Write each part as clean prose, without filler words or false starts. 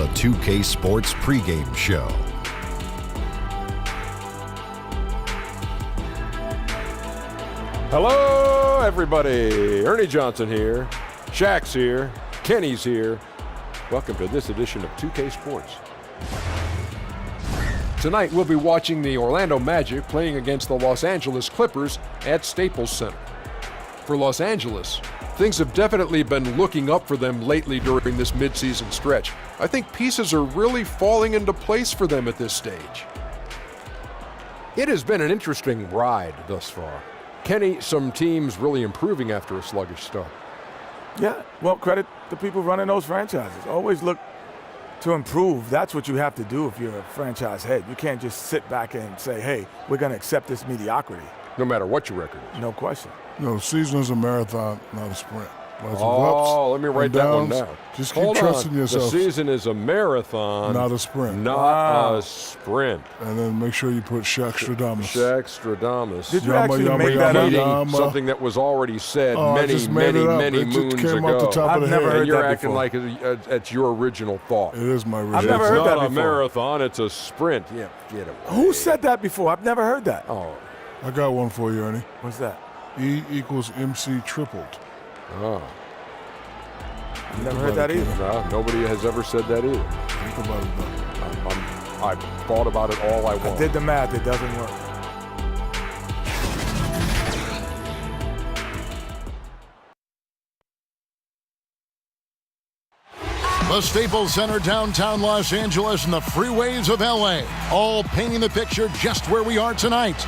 the 2K Sports pregame show. Hello, everybody. Ernie Johnson here. Shaq's here. Kenny's here. Welcome to this edition of 2K Sports. Tonight, we'll be watching the Orlando Magic playing against the Los Angeles Clippers at Staples Center. For Los Angeles, things have definitely been looking up for them lately during this midseason stretch. I think pieces are really falling into place for them at this stage. It has been an interesting ride thus far. Kenny, some teams really improving after a sluggish start. Yeah, well, credit the people running those franchises. Always look to improve. That's what you have to do if you're a franchise head. You can't just sit back and say, hey, we're going to accept this mediocrity. No matter what your record is. No question. No, the season is a marathon, not a sprint. Oh, let me write that one down. Just keep trusting yourself. The season is a marathon. Not a sprint. Not a sprint. And then make sure you put Shaq-Stradamus. Shaq-Stradamus. Did you actually make that up? Something that was already said many moons came ago. Off the top of the head. And you're acting like it's your original thought. It is my original I've never heard that before. It's not a marathon, it's a sprint. Yeah, get it. Who said that before? I've never heard that. Oh. I got one for you, Ernie. What's that? E equals MC tripled. Oh. I've never heard that either. No, nobody has ever said that either. Think about it, though. I've thought about it all I want. I did the math. It doesn't work. The Staples Center, downtown Los Angeles, and the freeways of LA, all painting the picture just where we are tonight.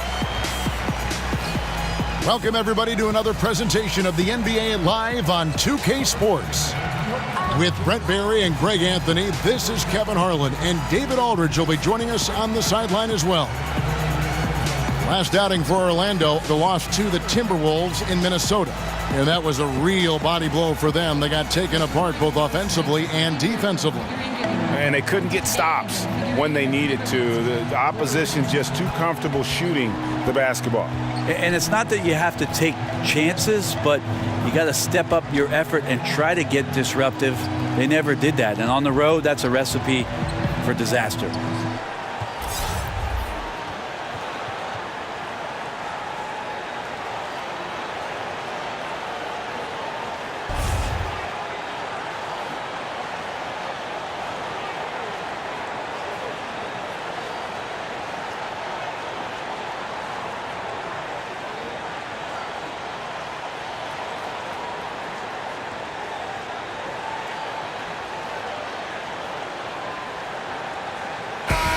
Welcome, everybody, to another presentation of the NBA Live on 2K Sports. With Brent Barry and Greg Anthony, this is Kevin Harlan, and David Aldridge will be joining us on the sideline as well. Last outing for Orlando, the loss to the Timberwolves in Minnesota. And that was a real body blow for them. They got taken apart both offensively and defensively. And they couldn't get stops when they needed to. The opposition just too comfortable shooting the basketball. And it's not that you have to take chances, but you got to step up your effort and try to get disruptive. They never did that. And on the road, that's a recipe for disaster.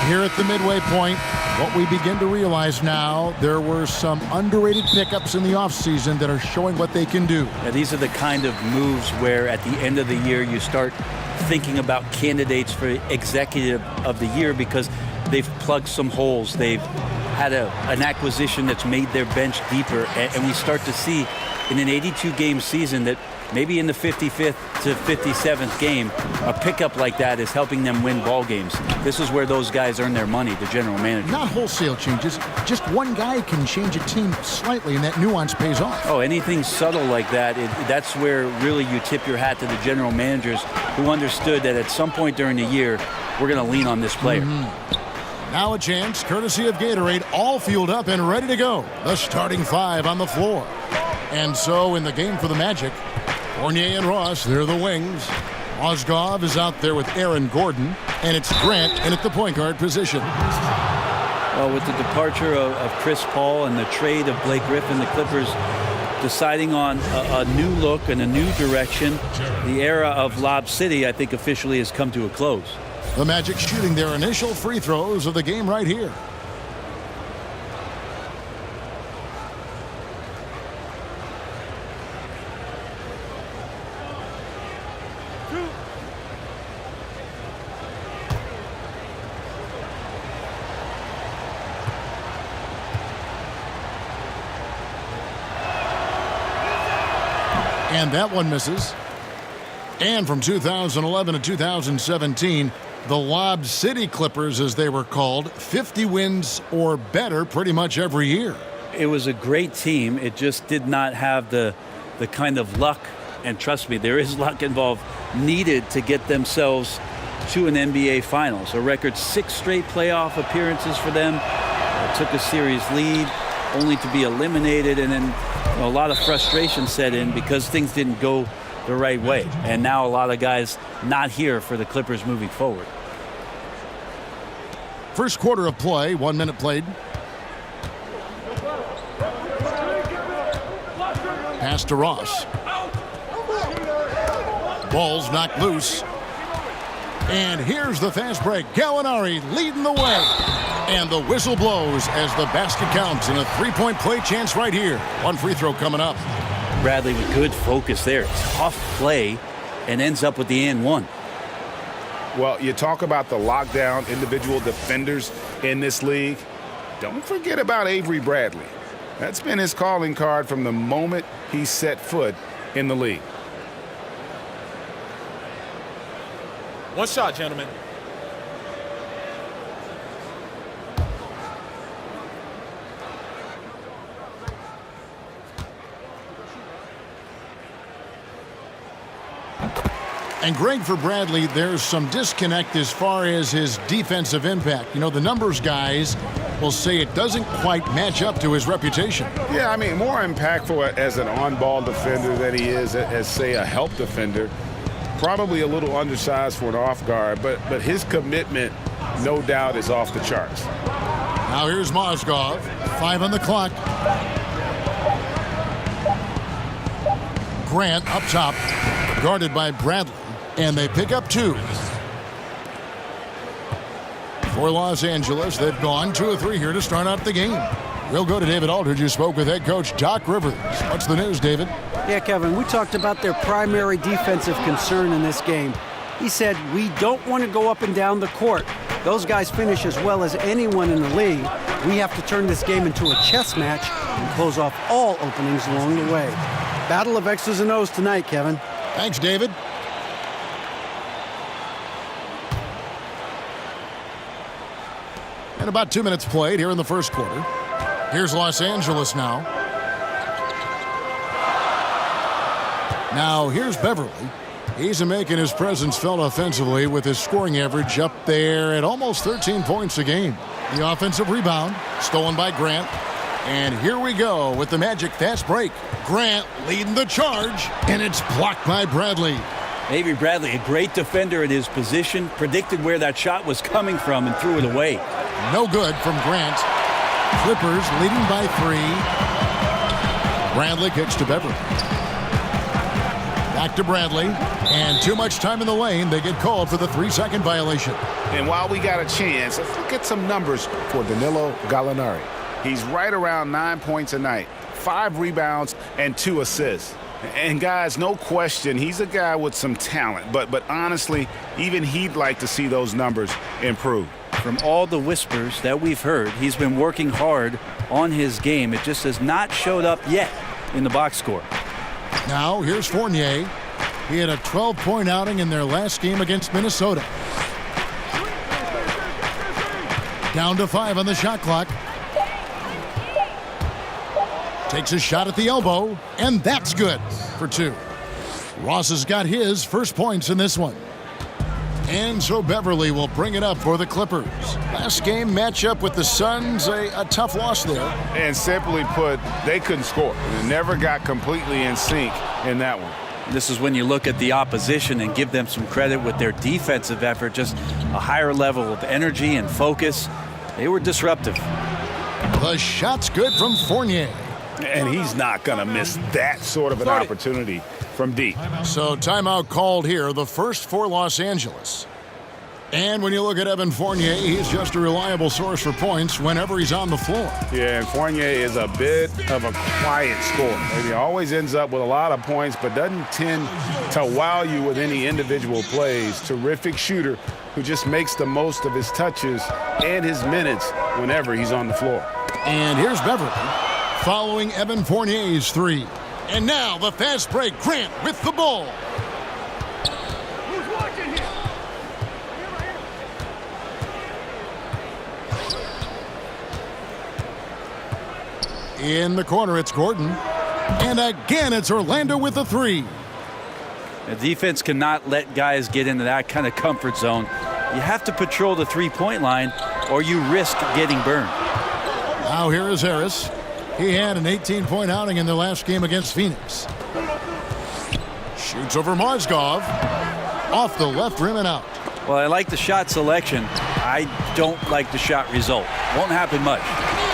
Here at the midway point, what we begin to realize now, there were some underrated pickups in the offseason that are showing what they can do. Yeah, these are the kind of moves where at the end of the year you start thinking about candidates for executive of the year because they've plugged some holes. They've had an acquisition that's made their bench deeper, and we start to see in an 82-game season that maybe in the 55th to 57th game, a pickup like that is helping them win ball games. This is where those guys earn their money, the general manager. Not wholesale changes. Just one guy can change a team slightly, and that nuance pays off. Oh, anything subtle like that, that's where really you tip your hat to the general managers who understood that at some point during the year, we're going to lean on this player. Now a chance, courtesy of Gatorade, all fueled up and ready to go. The starting five on the floor. And so in the game for the Magic, Fournier and Ross, they're the wings. Mozgov is out there with Aaron Gordon, and it's Grant in at the point guard position. Well, with the departure of Chris Paul and the trade of Blake Griffin, the Clippers deciding on a new look and a new direction, the era of Lob City, I think, officially has come to a close. The Magic shooting their initial free throws of the game right here. And that one misses. And from 2011 to 2017, the Lob City Clippers, as they were called, 50 wins or better pretty much every year. It was a great team. It just did not have the kind of luck, and trust me, there is luck involved, needed to get themselves to an NBA Finals. A record 6 straight playoff appearances for them. Took a series lead only to be eliminated, and then a lot of frustration set in because things didn't go the right way. And now a lot of guys not here for the Clippers moving forward. First quarter of play, 1 minute played. Pass to Ross. Ball's knocked loose. And here's the fast break. Gallinari leading the way. And the whistle blows as the basket counts in a 3-point play chance right here. One free throw coming up. Bradley with good focus there. Tough play and ends up with the and one. Well, you talk about the lockdown individual defenders in this league. Don't forget about Avery Bradley. That's been his calling card from the moment he set foot in the league. One shot, gentlemen. And Greg, for Bradley, there's some disconnect as far as his defensive impact. You know, the numbers guys will say it doesn't quite match up to his reputation. Yeah, I mean, more impactful as an on-ball defender than he is as, say, a help defender. Probably a little undersized for an off guard, but his commitment, no doubt, is off the charts. Now here's Mozgov. 5 on the clock. Grant up top, guarded by Bradley, and they pick up 2. For Los Angeles, they've gone 2 of 3 here to start out the game. We'll go to David Aldridge, who spoke with head coach Doc Rivers. What's the news, David? Yeah, Kevin, we talked about their primary defensive concern in this game. He said, we don't want to go up and down the court. Those guys finish as well as anyone in the league. We have to turn this game into a chess match and close off all openings along the way. Battle of X's and O's tonight, Kevin. Thanks, David. And about 2 minutes played here in the first quarter. Here's Los Angeles now. Now here's Beverly. He's making his presence felt offensively with his scoring average up there at almost 13 points a game. The offensive rebound stolen by Grant. And here we go with the Magic fast break. Grant leading the charge, and it's blocked by Bradley. Avery Bradley, a great defender in his position, predicted where that shot was coming from and threw it away. No good from Grant. Clippers leading by 3. Bradley kicks to Beverly. Back to Bradley. And too much time in the lane. They get called for the 3-second violation. And while we got a chance, let's look at some numbers for Danilo Gallinari. He's right around 9 points a night, 5 rebounds, and 2 assists. And guys, no question, he's a guy with some talent. But honestly, even he'd like to see those numbers improve. From all the whispers that we've heard, he's been working hard on his game. It just has not showed up yet in the box score. Now here's Fournier. He had a 12-point outing in their last game against Minnesota. Down to 5 on the shot clock. Takes a shot at the elbow, and that's good for 2. Ross has got his first points in this one. And so Beverly will bring it up for the Clippers. Last game matchup with the Suns, a tough loss there. And simply put, they couldn't score. They never got completely in sync in that one. This is when you look at the opposition and give them some credit with their defensive effort, just a higher level of energy and focus. They were disruptive. The shot's good from Fournier. And he's not going to miss that sort of an opportunity from deep. So timeout called here, the first for Los Angeles. And when you look at Evan Fournier, he's just a reliable source for points whenever he's on the floor. Yeah, and Fournier is a bit of a quiet scorer. He always ends up with a lot of points, but doesn't tend to wow you with any individual plays. Terrific shooter who just makes the most of his touches and his minutes whenever he's on the floor. And here's Beverly following Evan Fournier's 3. And now the fast break. Grant with the ball. In the corner, it's Gordon. And again, it's Orlando with the 3. The defense cannot let guys get into that kind of comfort zone. You have to patrol the three-point line or you risk getting burned. Now here is Harris. He had an 18-point outing in their last game against Phoenix. Shoots over Mozgov. Off the left rim and out. Well, I like the shot selection. I don't like the shot result. Won't happen much.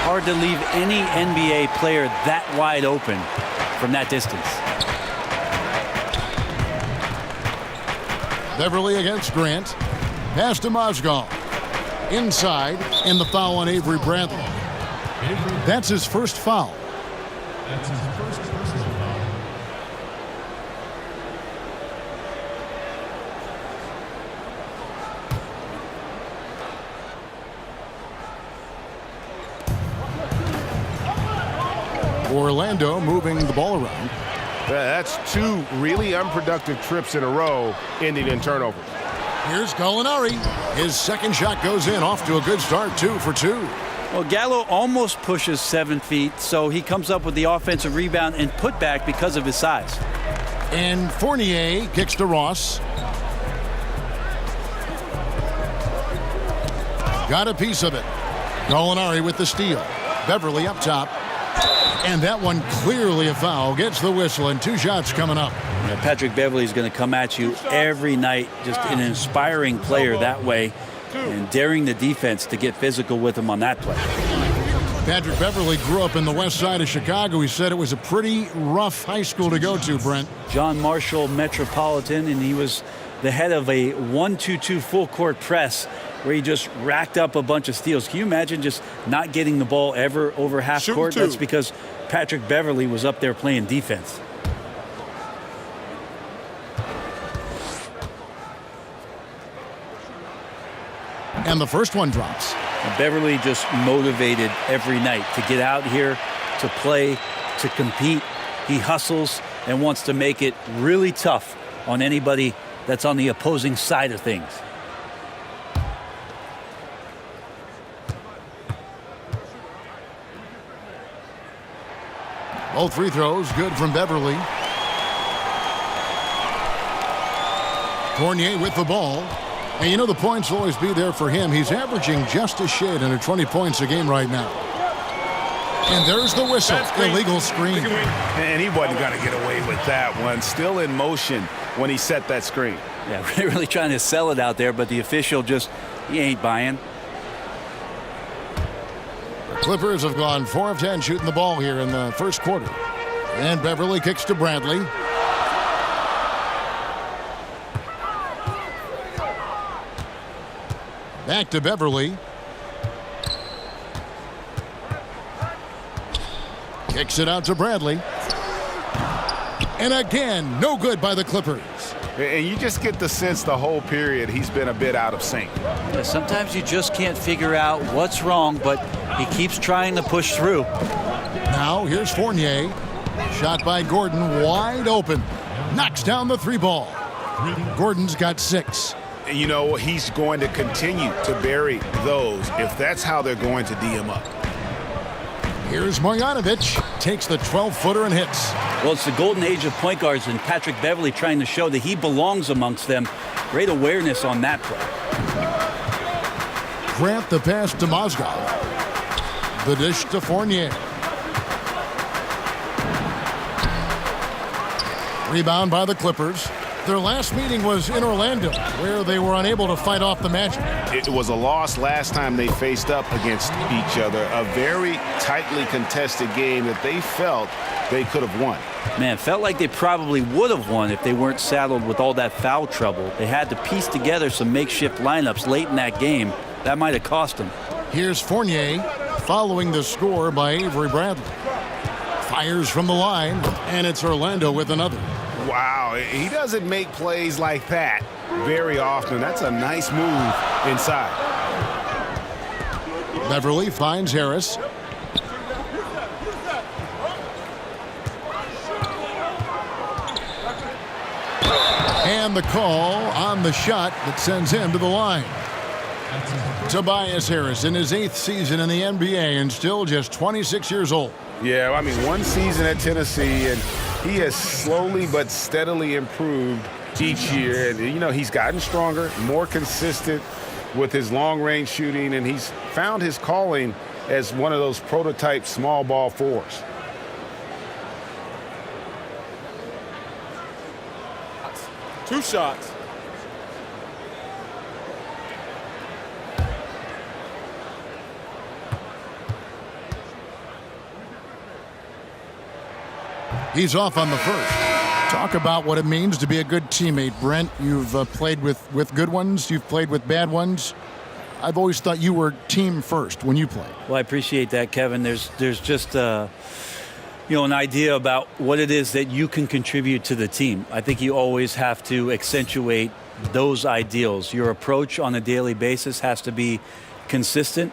Hard to leave any NBA player that wide open from that distance. Beverly against Grant. Pass to Mozgov. Inside, and the foul on Avery Bradley. That's his first foul. Orlando moving the ball around. That's two really unproductive trips in a row, ending in turnovers. Here's Gallinari. His second shot goes in, off to a good start, 2 for 2. Well, Gallo almost pushes 7 feet, so he comes up with the offensive rebound and putback because of his size. And Fournier kicks to Ross. Got a piece of it. Gallinari with the steal. Beverly up top. And that one clearly a foul. Gets the whistle, and 2 shots coming up. You know, Patrick Beverly is going to come at you every night. Just an inspiring player that way, and daring the defense to get physical with him on that play. Patrick Beverly grew up in the west side of Chicago. He said it was a pretty rough high school to go to, Brent. John Marshall Metropolitan, and he was the head of a 1-2-2 full court press where he just racked up a bunch of steals. Can you imagine just not getting the ball ever over half court? That's because Patrick Beverly was up there playing defense. And the first one drops. And Beverly just motivated every night to get out here, to play, to compete. He hustles and wants to make it really tough on anybody that's on the opposing side of things. Both free throws good from Beverly. Fournier with the ball. And you know the points will always be there for him. He's averaging just a shade under 20 points a game right now. And there's the whistle. Illegal screen. And he wasn't going to get away with that one. Still in motion when he set that screen. Yeah, really trying to sell it out there, but the official just, he ain't buying. Clippers have gone 4 of 10 shooting the ball here in the first quarter. And Beverly kicks to Bradley. Back to Beverly. Kicks it out to Bradley. And again, no good by the Clippers. And you just get the sense the whole period he's been a bit out of sync. Yeah, sometimes you just can't figure out what's wrong, but he keeps trying to push through. Now here's Fournier. Shot by Gordon, wide open. Knocks down the 3 ball. Gordon's got 6. You know, he's going to continue to bury those if that's how they're going to D him up. Here's Marjanovic. Takes the 12-footer and hits. Well, it's the golden age of point guards, and Patrick Beverly trying to show that he belongs amongst them. Great awareness on that play. Grant the pass to Mozgov. The dish to Fournier. Rebound by the Clippers. Their last meeting was in Orlando, where they were unable to fight off the Magic. It was a loss last time they faced up against each other. A very tightly contested game that they felt they could have won. Man, felt like they probably would have won if they weren't saddled with all that foul trouble. They had to piece together some makeshift lineups late in that game. That might have cost them. Here's Fournier following the score by Avery Bradley. Fires from the line, and it's Orlando with another. Wow, he doesn't make plays like that very often. That's a nice move inside. Beverly finds Harris. And the call on the shot that sends him to the line. Tobias Harris in his 8th season in the NBA and still just 26 years old. Yeah, I mean, one season at Tennessee, and He has slowly but steadily improved each year. And, you know, he's gotten stronger, more consistent with his long-range shooting, and he's found his calling as one of those prototype small ball fours. Two shots. He's off on the first. Talk about what it means to be a good teammate, Brent. You've played with good ones. You've played with bad ones. I've always thought you were team first when you play. Well, I appreciate that, Kevin. There's just an idea about what it is that you can contribute to the team. I think you always have to accentuate those ideals. Your approach on a daily basis has to be consistent.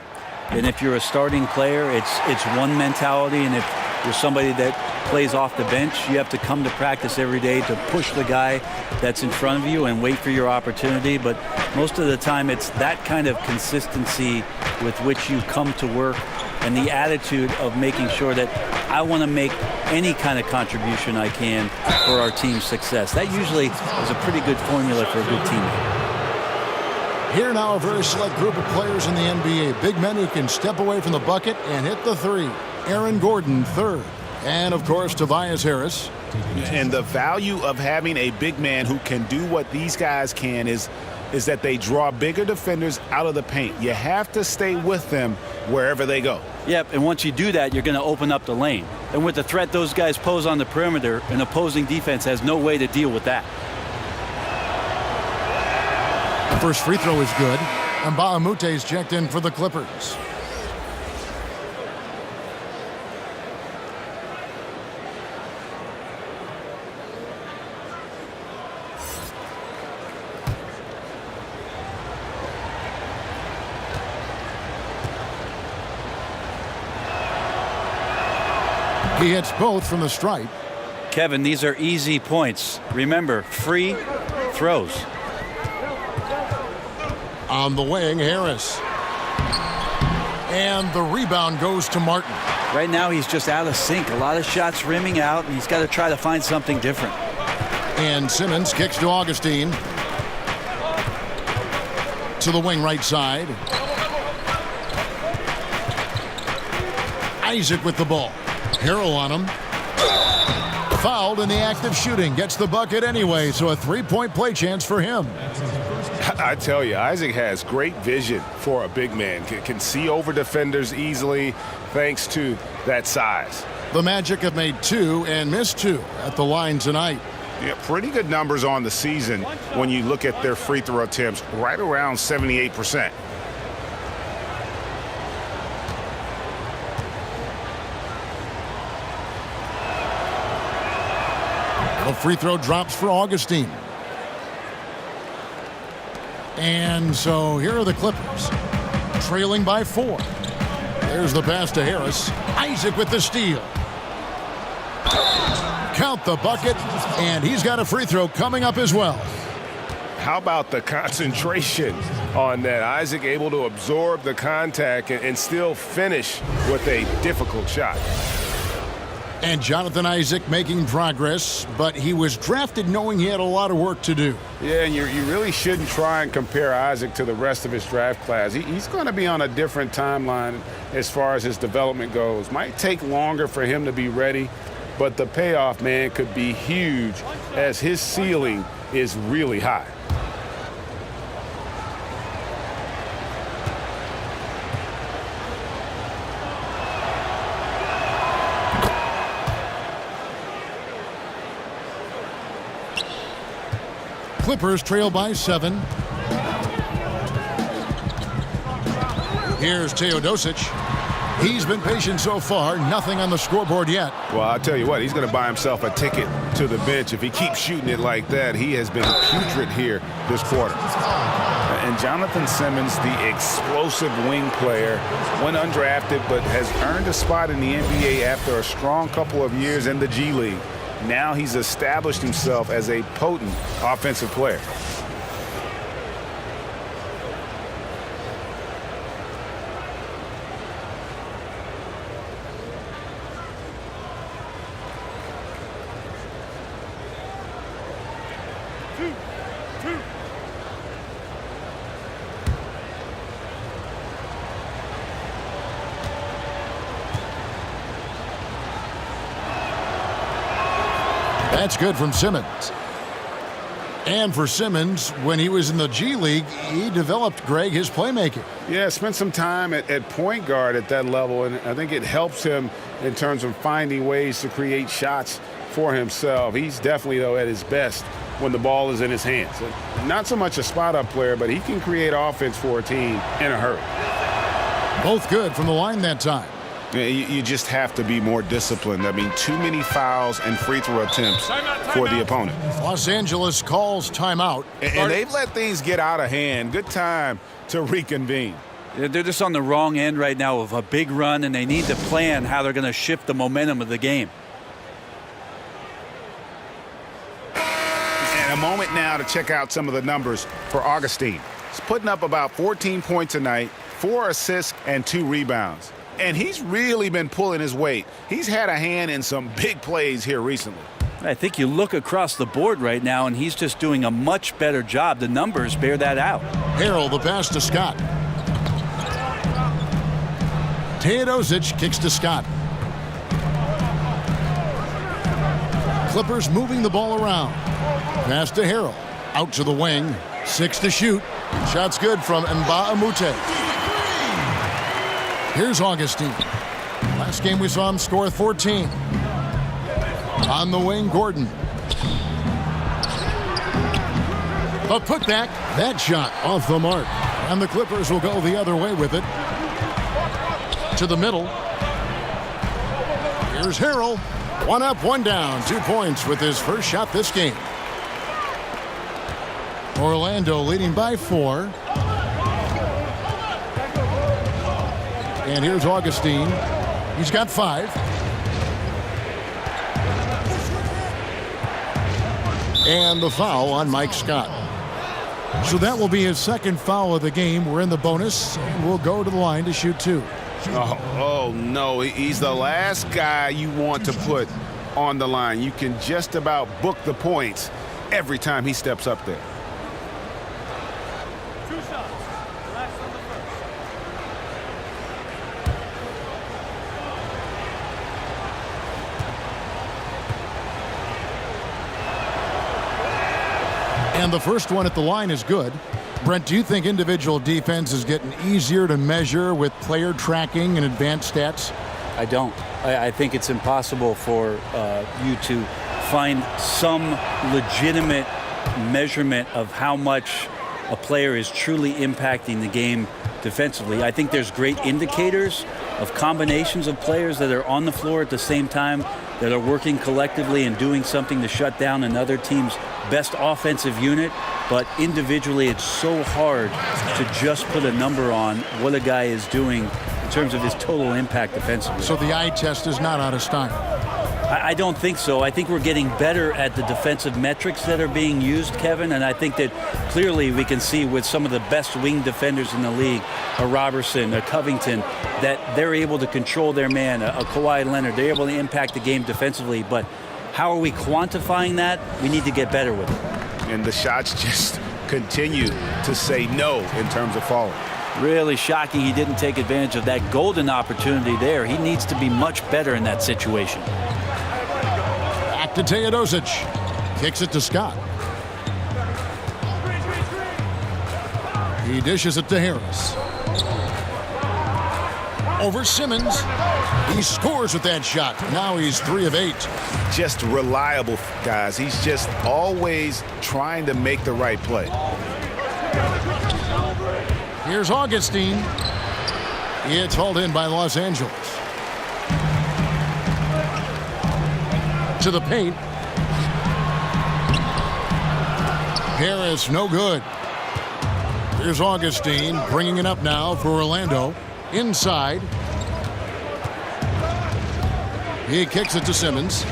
And if you're a starting player, it's one mentality. And if you're somebody that plays off the bench, you have to come to practice every day to push the guy that's in front of you and wait for your opportunity. But most of the time, it's that kind of consistency with which you come to work and the attitude of making sure that I want to make any kind of contribution I can for our team's success. That usually is a pretty good formula for a good teammate. Here now, a very select group of players in the NBA. Big men who can step away from the bucket and hit the three. Aaron Gordon, third. And, of course, Tobias Harris. And the value of having a big man who can do what these guys can is that they draw bigger defenders out of the paint. You have to stay with them wherever they go. Yep, and once you do that, you're going to open up the lane. And with the threat those guys pose on the perimeter, an opposing defense has no way to deal with that. First free throw is good. And Baamute's checked in for the Clippers. He hits both from the stripe. Kevin, these are easy points. Remember, free throws. On the wing, Harris. And the rebound goes to Martin. Right now, he's just out of sync. A lot of shots rimming out, and he's got to try to find something different. And Simmons kicks to Augustine. To the wing right side. Isaac with the ball. Harrell on him. Fouled in the act of shooting. Gets the bucket anyway, so a three-point play chance for him. I tell you, Isaac has great vision for a big man. Can see over defenders easily thanks to that size. The Magic have made two and missed two at the line tonight. Yeah, pretty good numbers on the season when you look at their free throw attempts, right around 78%. A free throw drops for Augustine. And so here are the Clippers, trailing by 4. There's the pass to Harris. Isaac with the steal. Count the bucket, and he's got a free throw coming up as well. How about the concentration on that? Isaac able to absorb the contact and still finish with a difficult shot. And Jonathan Isaac making progress, but he was drafted knowing he had a lot of work to do. Yeah, and you really shouldn't try and compare Isaac to the rest of his draft class. He's going to be on a different timeline as far as his development goes. Might take longer for him to be ready, but the payoff, man, could be huge as his ceiling is really high. Clippers trail by 7. Here's Teodosic. He's been patient so far. Nothing on the scoreboard yet. Well, I'll tell you what, he's going to buy himself a ticket to the bench. If he keeps shooting it like that, he has been putrid here this quarter. And Jonathan Simmons, the explosive wing player, went undrafted but has earned a spot in the NBA after a strong couple of years in the G League. Now he's established himself as a potent offensive player. That's good from Simmons. And for Simmons, when he was in the G League, he developed, Greg, his playmaking. Yeah, spent some time at point guard at that level, and I think it helps him in terms of finding ways to create shots for himself. He's definitely, though, at his best when the ball is in his hands. Not so much a spot-up player, but he can create offense for a team in a hurry. Both good from the line that time. You just have to be more disciplined. I mean, too many fouls and free throw attempts for the opponent. Los Angeles calls timeout. And they've let things get out of hand. Good time to reconvene. They're just on the wrong end right now of a big run, and they need to plan how they're going to shift the momentum of the game. And a moment now to check out some of the numbers for Augustine. He's putting up about 14 points a night, 4 assists, and 2 rebounds. And he's really been pulling his weight. He's had a hand in some big plays here recently. I think you look across the board right now, and he's just doing a much better job. The numbers bear that out. Harrell, the pass to Scott. Teodosic kicks to Scott. Clippers moving the ball around. Pass to Harrell. Out to the wing. 6 to shoot. Shot's good from Mbamute. Here's Augustine. Last game we saw him score 14. On the wing, Gordon. A putback. That shot off the mark. And the Clippers will go the other way with it. To the middle. Here's Harrell. 1 up, 1 down. 2 points with his first shot this game. Orlando leading by 4. And here's Augustine. He's got 5. And the foul on Mike Scott. So that will be his second foul of the game. We're in the bonus, and we'll go to the line to shoot 2. Oh, no. He's the last guy you want to put on the line. You can just about book the points every time he steps up there. And the first one at the line is good. Brent, do you think individual defense is getting easier to measure with player tracking and advanced stats? I don't. I think it's impossible for you to find some legitimate measurement of how much a player is truly impacting the game defensively. I think there's great indicators of combinations of players that are on the floor at the same time, that are working collectively and doing something to shut down another team's best offensive unit. But individually, it's so hard to just put a number on what a guy is doing in terms of his total impact defensively. So the eye test is not out of style. I don't think so. I think we're getting better at the defensive metrics that are being used, Kevin, and I think that clearly we can see with some of the best wing defenders in the league, a Robertson, a Covington, that they're able to control their man, a Kawhi Leonard. They're able to impact the game defensively, but how are we quantifying that? We need to get better with it. And the shots just continue to say no in terms of falling. Really shocking he didn't take advantage of that golden opportunity there. He needs to be much better in that situation. Back to Teodosic. Kicks it to Scott. He dishes it to Harris. Over Simmons. He scores with that shot. Now he's 3 of 8. Just reliable, guys. He's just always trying to make the right play. Here's Augustine. It's hauled in by Los Angeles. To the paint. Harris, no good. Here's Augustine bringing it up now for Orlando. Inside. He kicks it to Simmons.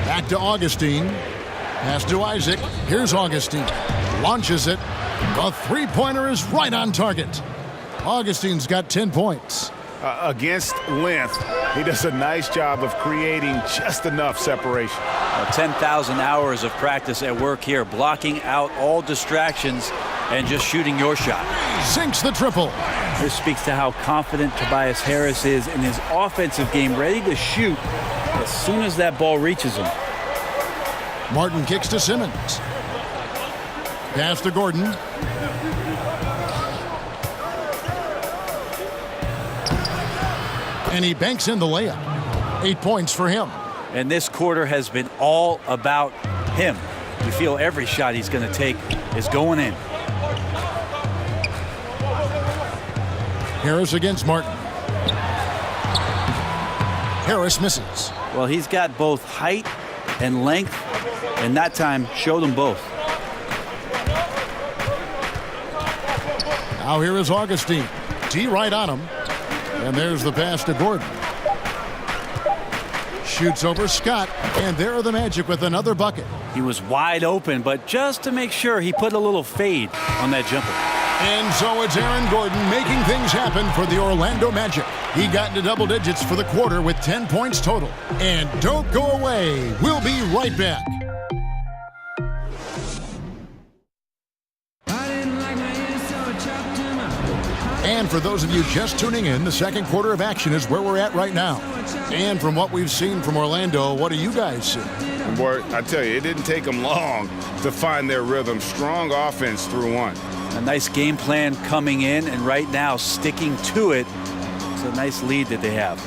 Back to Augustine. Pass to Isaac. Here's Augustine. Launches it. The three-pointer is right on target. Augustine's got 10 points. Against length, he does a nice job of creating just enough separation. 10,000 hours of practice at work here, blocking out all distractions and just shooting your shot. Sinks the triple. This speaks to how confident Tobias Harris is in his offensive game, ready to shoot as soon as that ball reaches him. Martin kicks to Simmons. Pass to Gordon. And he banks in the layup. 8 points for him. And this quarter has been all about him. You feel every shot he's going to take is going in. Harris against Martin. Harris misses. Well, he's got both height and length, and that time showed them both. Now here is Augustine. T right on him. And there's the pass to Gordon. Shoots over Scott, and there are the Magic with another bucket. He was wide open, but just to make sure, he put a little fade on that jumper. And so it's Aaron Gordon making things happen for the Orlando Magic. He got into double digits for the quarter with 10 points total. And don't go away. We'll be right back. And for those of you just tuning in, the second quarter of action is where we're at right now. And from what we've seen from Orlando, what do you guys see? Boy, I tell you, it didn't take them long to find their rhythm. Strong offense through one. A nice game plan coming in, and right now sticking to it. It's a nice lead that they have.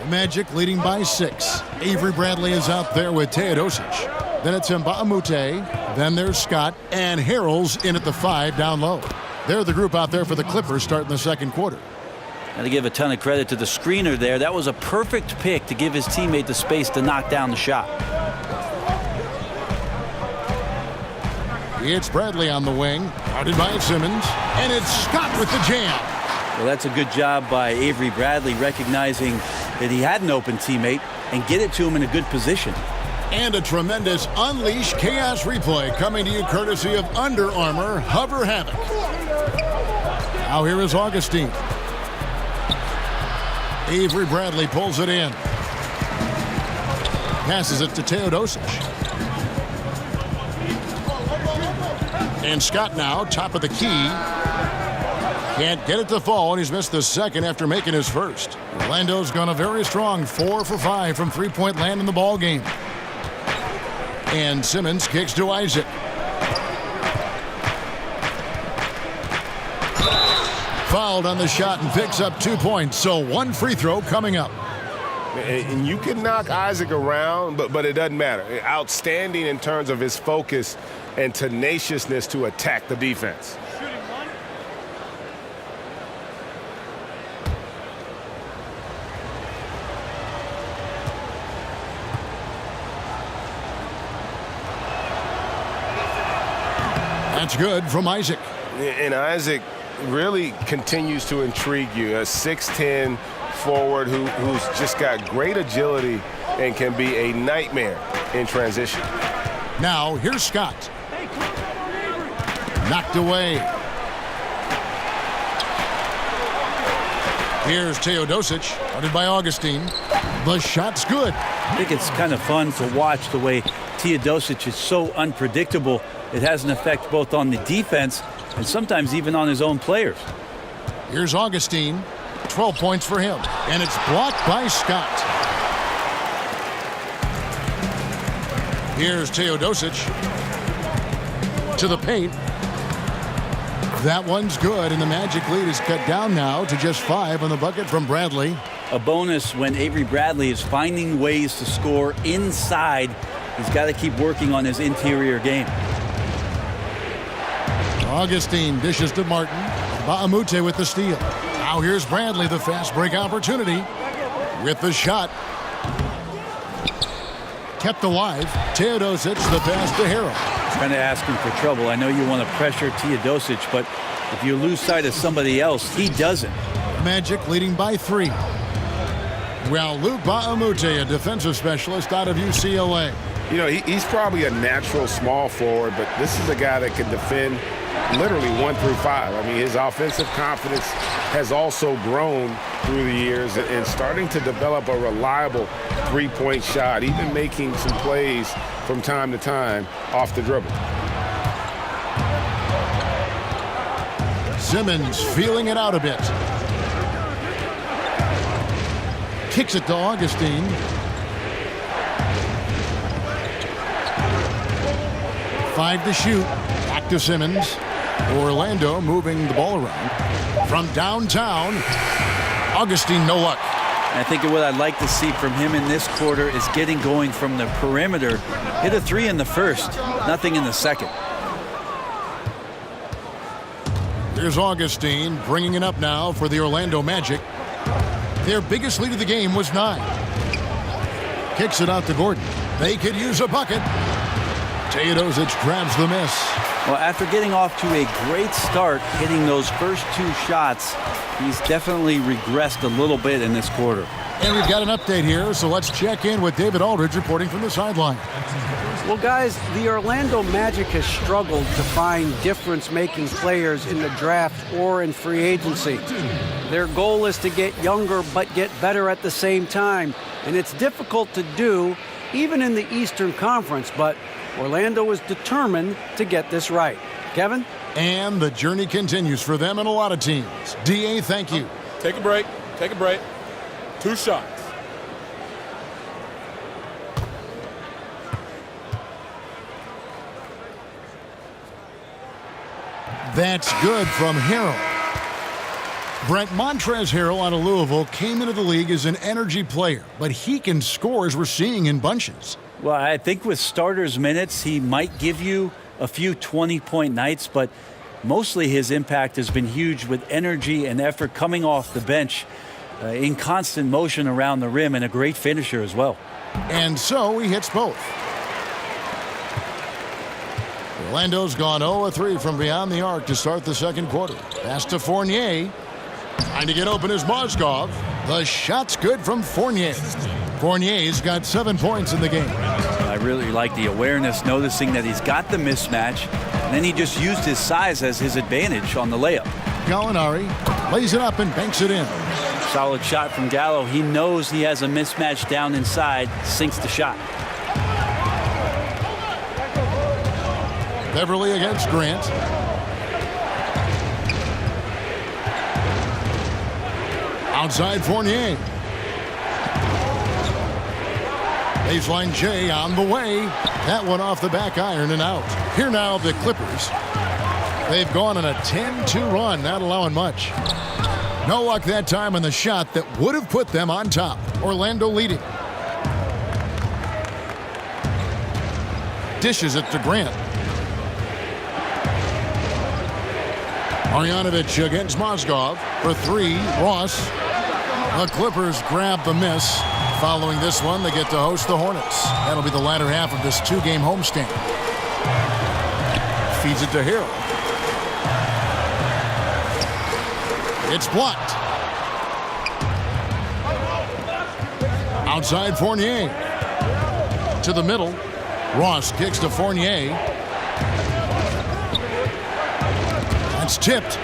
The Magic leading by 6. Avery Bradley is out there with Teodosic. Then it's Mbamute. Then there's Scott. And Harrell's in at the 5 down low. They're the group out there for the Clippers starting the second quarter. Got to give a ton of credit to the screener there. That was a perfect pick to give his teammate the space to knock down the shot. It's Bradley on the wing. Guarded by Simmons. And it's Scott with the jam. Well, that's a good job by Avery Bradley, recognizing that he had an open teammate and get it to him in a good position. And a tremendous Unleash Chaos replay coming to you courtesy of Under Armour Hover Havoc. Now here is Augustine. Avery Bradley pulls it in. Passes it to Teodosic. And Scott now, top of the key. Can't get it to fall, and he's missed the second after making his first. Orlando's gone a very strong 4 for 5 from three-point land in the ball game. And Simmons kicks to Isaac. Fouled on the shot and picks up 2 points, so one free throw coming up. And you can knock Isaac around, but it doesn't matter. Outstanding in terms of his focus and tenaciousness to attack the defense. That's good from Isaac. And Isaac really continues to intrigue you. A 6'10" forward who's just got great agility and can be a nightmare in transition. Now, here's Scott. Knocked away. Here's Teodosic, guarded by Augustine. The shot's good. I think it's kind of fun to watch the way Teodosic is so unpredictable. It has an effect both on the defense and sometimes even on his own players. Here's Augustine. 12 points for him. And it's blocked by Scott. Here's Teodosic. To the paint. That one's good, and the Magic lead is cut down now to just 5 on the bucket from Bradley. A bonus when Avery Bradley is finding ways to score inside. He's got to keep working on his interior game. Augustine dishes to Martin. Mbamute with the steal. Now here's Bradley, the fast break opportunity. With the shot. Kept alive. Teodosic, the pass to Harrell. Trying to ask him for trouble. I know you want to pressure Teodosic, but if you lose sight of somebody else, he doesn't. Magic leading by 3. Well, Luke Mbamute, a defensive specialist out of UCLA. You know, he's probably a natural small forward, but this is a guy that can defend literally 1 through 5. I mean, his offensive confidence has also grown through the years and starting to develop a reliable three-point shot, even making some plays from time to time off the dribble. Simmons feeling it out a bit. Kicks it to Augustine. Five to shoot. Back to Simmons. Orlando moving the ball around. From downtown, Augustine, no luck. I think what I'd like to see from him in this quarter is getting going from the perimeter. Hit a three in the first, nothing in the second. Here's Augustine bringing it up now for the Orlando Magic. Their biggest lead of the game was 9. Kicks it out to Gordon. They could use a bucket. Teodosic grabs the miss. Well, after getting off to a great start, hitting those first 2 shots, he's definitely regressed a little bit in this quarter. And we've got an update here, so let's check in with David Aldridge reporting from the sideline. Well, guys, the Orlando Magic has struggled to find difference-making players in the draft or in free agency. Their goal is to get younger but get better at the same time, and it's difficult to do even in the Eastern Conference, but Orlando is determined to get this right. Kevin? And the journey continues for them and a lot of teams. D.A., thank you. Take a break. Take a break. 2 shots. That's good from Harrell. Brent, Montrezl Harrell out of Louisville came into the league as an energy player, but he can score as we're seeing in bunches. Well, I think with starters minutes, he might give you a few 20-point nights, but mostly his impact has been huge with energy and effort coming off the bench, in constant motion around the rim, and a great finisher as well. And so he hits both. Orlando's gone 0-3 from beyond the arc to start the second quarter. Pass to Fournier. Trying to get open is Mozgov. The shot's good from Fournier. Fournier's got 7 points in the game. I really like the awareness, noticing that he's got the mismatch, and then he just used his size as his advantage on the layup. Gallinari lays it up and banks it in. Solid shot from Gallo. He knows he has a mismatch down inside, sinks the shot. Beverly against Grant. Outside Fournier. Baseline J on the way. That one off the back iron and out. Here now the Clippers. They've gone on a 10-2 run, not allowing much. No luck that time on the shot that would have put them on top. Orlando leading. Dishes it to Grant. Marjanovic against Mozgov for 3. Ross. The Clippers grab the miss. Following this one, they get to host the Hornets. That'll be the latter half of this 2-game homestand. Feeds it to Harrell. It's blocked. Outside Fournier. To the middle. Ross kicks to Fournier. That's tipped.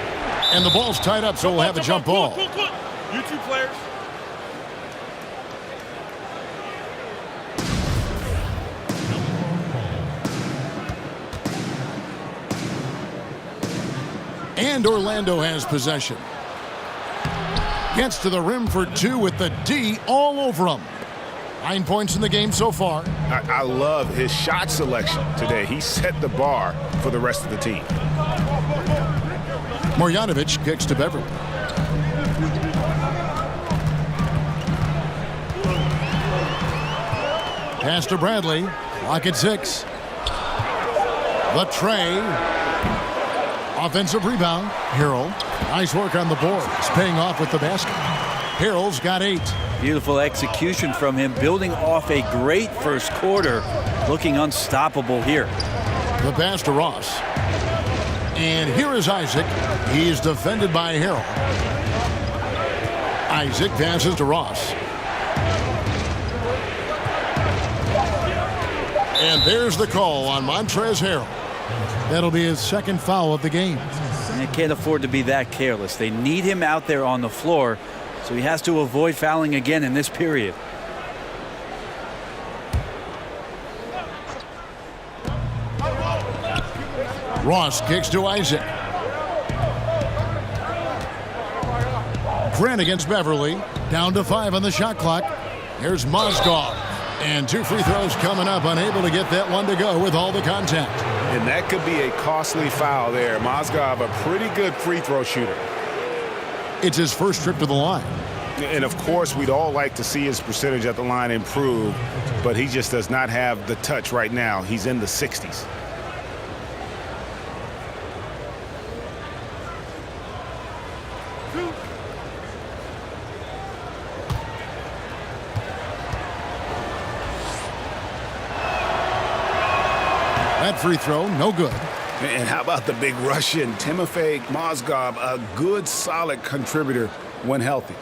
And the ball's tied up, so we'll have a jump ball. You 2 players. And Orlando has possession. Gets to the rim for 2 with the D all over him. 9 points in the game so far. I love his shot selection today. He set the bar for the rest of the team. Marjanovic kicks to Beverly. Pass to Bradley. Lock at 6. The tray. Offensive rebound. Harrell. Nice work on the board. It's paying off with the basket. Harrell's got 8. Beautiful execution from him, building off a great first quarter, looking unstoppable here. The pass to Ross. And here is Isaac. He's defended by Harrell. Isaac passes to Ross. And there's the call on Montrezl Harrell. That'll be his second foul of the game. They can't afford to be that careless. They need him out there on the floor, so he has to avoid fouling again in this period. Ross kicks to Isaac. Grant against Beverly. Down to 5 on the shot clock. Here's Mozgov. And 2 free throws coming up. Unable to get that one to go with all the contact. And that could be a costly foul there. Mozgov, a pretty good free throw shooter. It's his first trip to the line. And, of course, we'd all like to see his percentage at the line improve, but he just does not have the touch right now. He's in the 60s. That free throw, no good. And how about the big Russian, Timofey Mozgov, a good, solid contributor when healthy.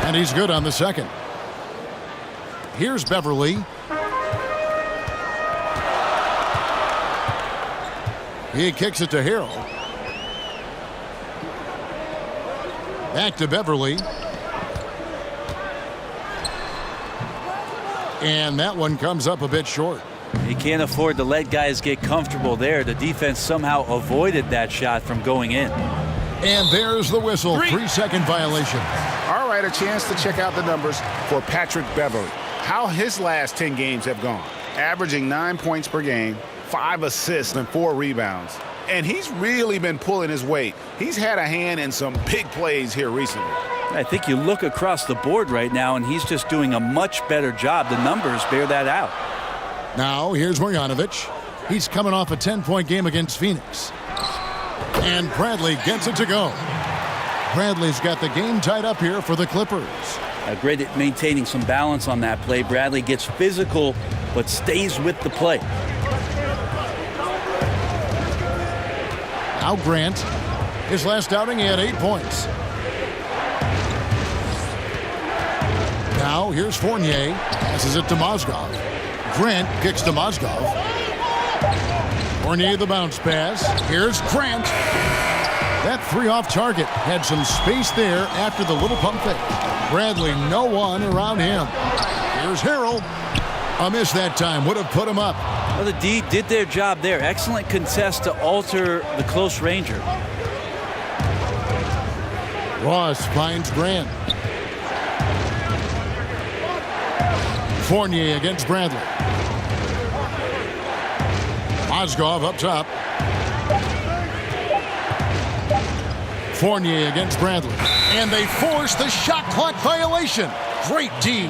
And he's good on the second. Here's Beverly. He kicks it to Harrell. Back to Beverly. And that one comes up a bit short. You can't afford to let guys get comfortable there. The defense somehow avoided that shot from going in. And there's the whistle. 3-second violation. All right, a chance to check out the numbers for Patrick Beverly. How his last 10 games have gone. Averaging 9 points per game, 5 assists and 4 rebounds. And he's really been pulling his weight. He's had a hand in some big plays here recently. I think you look across the board right now, and he's just doing a much better job. The numbers bear that out. Now, here's Marjanovic. He's coming off a 10-point game against Phoenix. And Bradley gets it to go. Bradley's got the game tied up here for the Clippers. Great at maintaining some balance on that play. Bradley gets physical, but stays with the play. Now Grant. His last outing, he had 8 points. Now here's Fournier. Passes it to Mozgov. Grant kicks to Mozgov. Fournier the bounce pass. Here's Grant. That 3 off target. Had some space there after the little pump fake. Bradley, no one around him. Here's Harrell. A miss that time. Would have put him up. Well, the D did their job there. Excellent contest to alter the close ranger. Ross finds Grant. Fournier against Bradley. Mozgov up top. Fournier against Bradley. And they force the shot clock violation. Great D.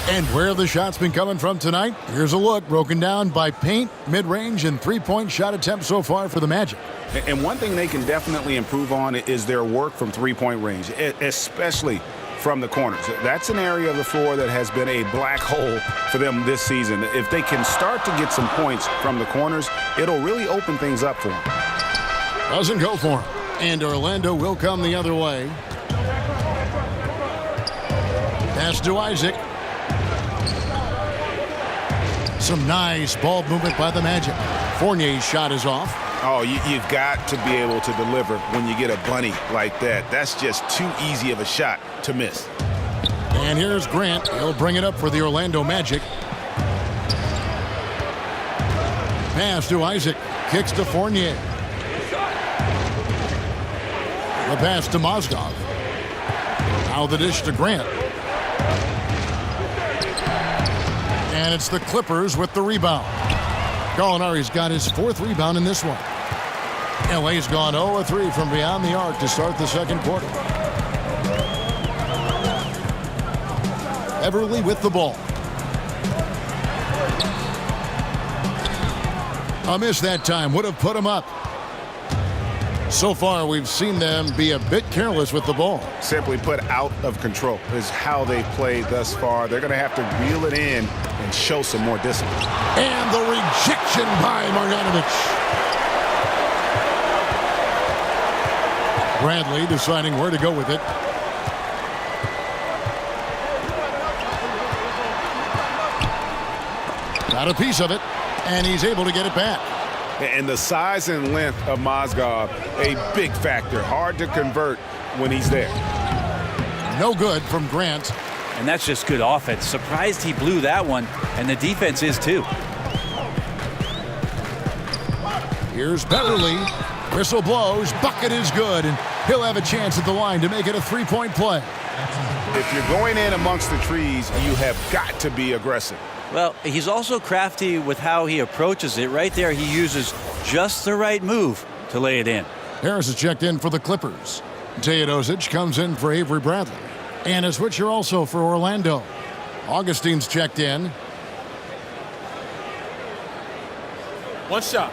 And where have the shots been coming from tonight? Here's a look broken down by paint, mid-range, and three-point shot attempts so far for the Magic. And one thing they can definitely improve on is their work from three-point range, especially from the corners. That's an area of the floor that has been a black hole for them this season. If they can start to get some points from the corners, it'll really open things up for them. Doesn't go for him. And Orlando will come the other way. Pass to Isaac. Some nice ball movement by the Magic. Fournier's shot is off. Oh, you've got to be able to deliver when you get a bunny like that. That's just too easy of a shot to miss. And here's Grant. He'll bring it up for the Orlando Magic. Pass to Isaac. Kicks to Fournier. The pass to Mozgov. Now the dish to Grant. And it's the Clippers with the rebound. Gallinari's got his 4th rebound in this one. LA's gone 0-3 from beyond the arc to start the second quarter. Beverly with the ball. A miss that time. Would have put him up. So far, we've seen them be a bit careless with the ball. Simply put, out of control is how they've played thus far. They're going to have to reel it in and show some more discipline. And the rejection by Marjanovic. Bradley deciding where to go with it. Got a piece of it, and he's able to get it back. And the size and length of Mozgov, a big factor. Hard to convert when he's there. No good from Grant. And that's just good offense. Surprised he blew that one, and the defense is too. Here's Beverly. Whistle blows. Bucket is good, and he'll have a chance at the line to make it a three-point play. If you're going in amongst the trees, you have got to be aggressive. Well, he's also crafty with how he approaches it. Right there, he uses just the right move to lay it in. Harris is checked in for the Clippers. Teodosic comes in for Avery Bradley. And a switcher also for Orlando. Augustine's checked in. One shot.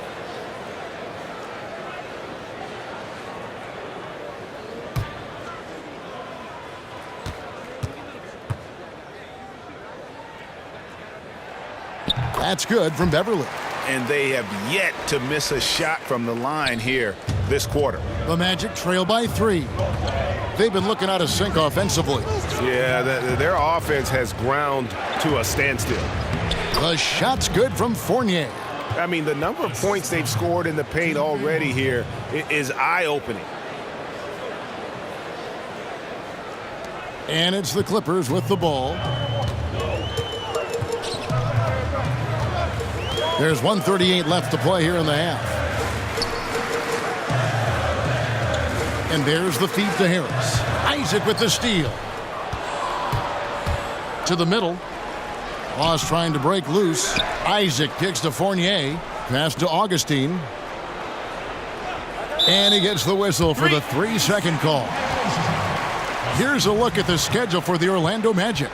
That's good from Beverly. And they have yet to miss a shot from the line here this quarter. The Magic trail by 3. They've been looking out of sync offensively. Yeah, their offense has ground to a standstill. The shot's good from Fournier. I mean, the number of points they've scored in the paint already here is eye-opening. And it's the Clippers with the ball. There's 1:38 left to play here in the half. And there's the feed to Harris. Isaac with the steal. To the middle. Ross trying to break loose. Isaac kicks to Fournier. Pass to Augustine. And he gets the whistle for the 3-second call. Here's a look at the schedule for the Orlando Magic.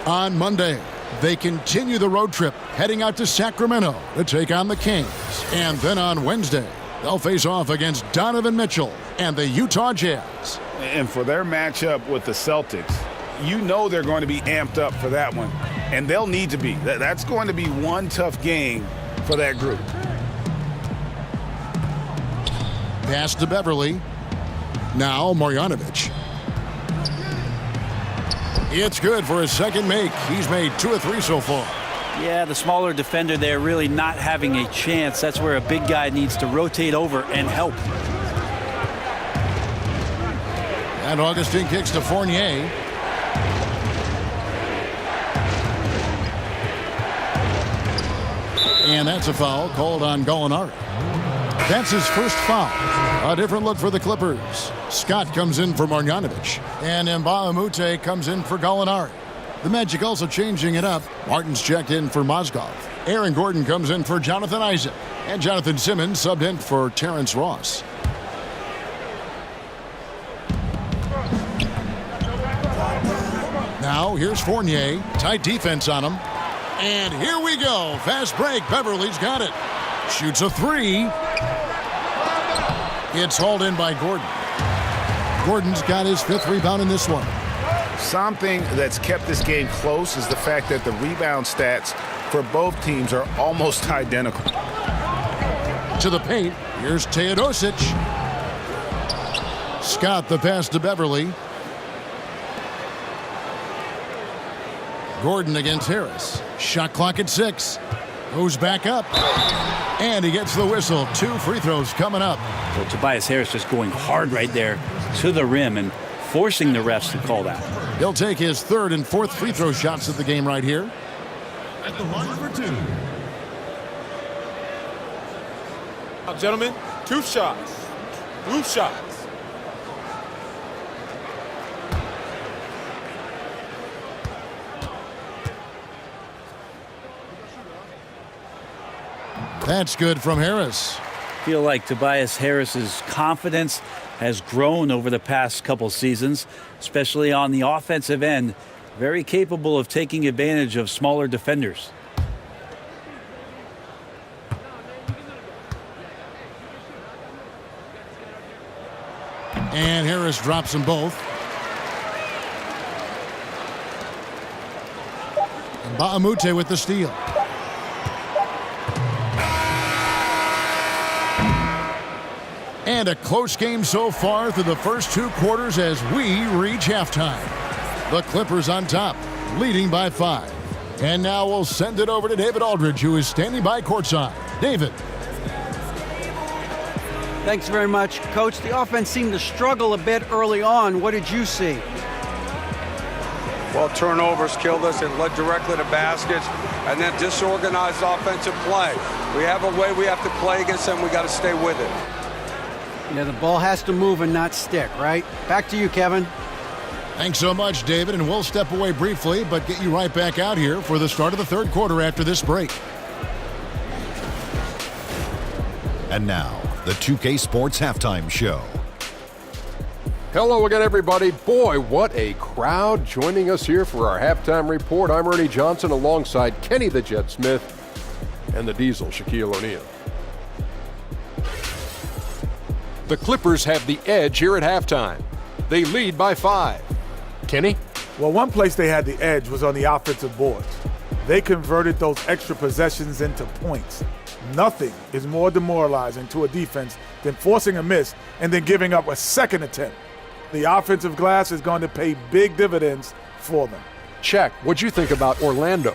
On Monday, they continue the road trip, heading out to Sacramento to take on the Kings. And then on Wednesday, they'll face off against Donovan Mitchell and the Utah Jazz. And for their matchup with the Celtics, you know they're going to be amped up for that one. And they'll need to be. That's going to be one tough game for that group. Pass to Beverly. Now Marjanovic. It's good for his second make. He's made 2 of 3 so far. Yeah, the smaller defender there really not having a chance. That's where a big guy needs to rotate over and help. And Augustine kicks to Fournier. And that's a foul called on Gallinari. That's his first foul. A different look for the Clippers. Scott comes in for Marjanovic. And Mbamute comes in for Gallinari. The Magic also changing it up. Martin's checked in for Mozgov. Aaron Gordon comes in for Jonathan Isaac. And Jonathan Simmons subbed in for Terrence Ross. Now here's Fournier. Tight defense on him. And here we go. Fast break. Beverly's got it. Shoots a 3. It's hauled in by Gordon. Gordon's got his 5th rebound in this one. Something that's kept this game close is the fact that the rebound stats for both teams are almost identical. To the paint. Here's Teodosic. Scott the pass to Beverly. Gordon against Harris. Shot clock at 6. Goes back up. And he gets the whistle. 2 free throws coming up. Well, Tobias Harris just going hard right there to the rim and forcing the refs to call that. He'll take his 3rd and 4th free throw shots of the game right here. At the line for 2. Now, gentlemen, 2 shots. 2 shots. That's good from Harris. Feel like Tobias Harris's confidence has grown over the past couple seasons, especially on the offensive end. Very capable of taking advantage of smaller defenders. And Harris drops them both. And Mbamute with the steal. And a close game so far through the first 2 quarters as we reach halftime. The Clippers on top, leading by 5. And now we'll send it over to David Aldridge, who is standing by courtside. David. Thanks very much, Coach. The offense seemed to struggle a bit early on. What did you see? Well, turnovers killed us. It led directly to baskets, and then disorganized offensive play. We have a way we have to play against them. We got to stay with it. Yeah, the ball has to move and not stick, right? Back to you, Kevin. Thanks so much, David, and we'll step away briefly, but get you right back out here for the start of the third quarter after this break. And now, the 2K Sports Halftime Show. Hello again, everybody. Boy, what a crowd joining us here for our halftime report. I'm Ernie Johnson alongside Kenny the Jet Smith and the Diesel, Shaquille O'Neal. The Clippers have the edge here at halftime. They lead by 5. Kenny? Well, one place they had the edge was on the offensive boards. They converted those extra possessions into points. Nothing is more demoralizing to a defense than forcing a miss and then giving up a second attempt. The offensive glass is going to pay big dividends for them. Shaq, what'd you think about Orlando?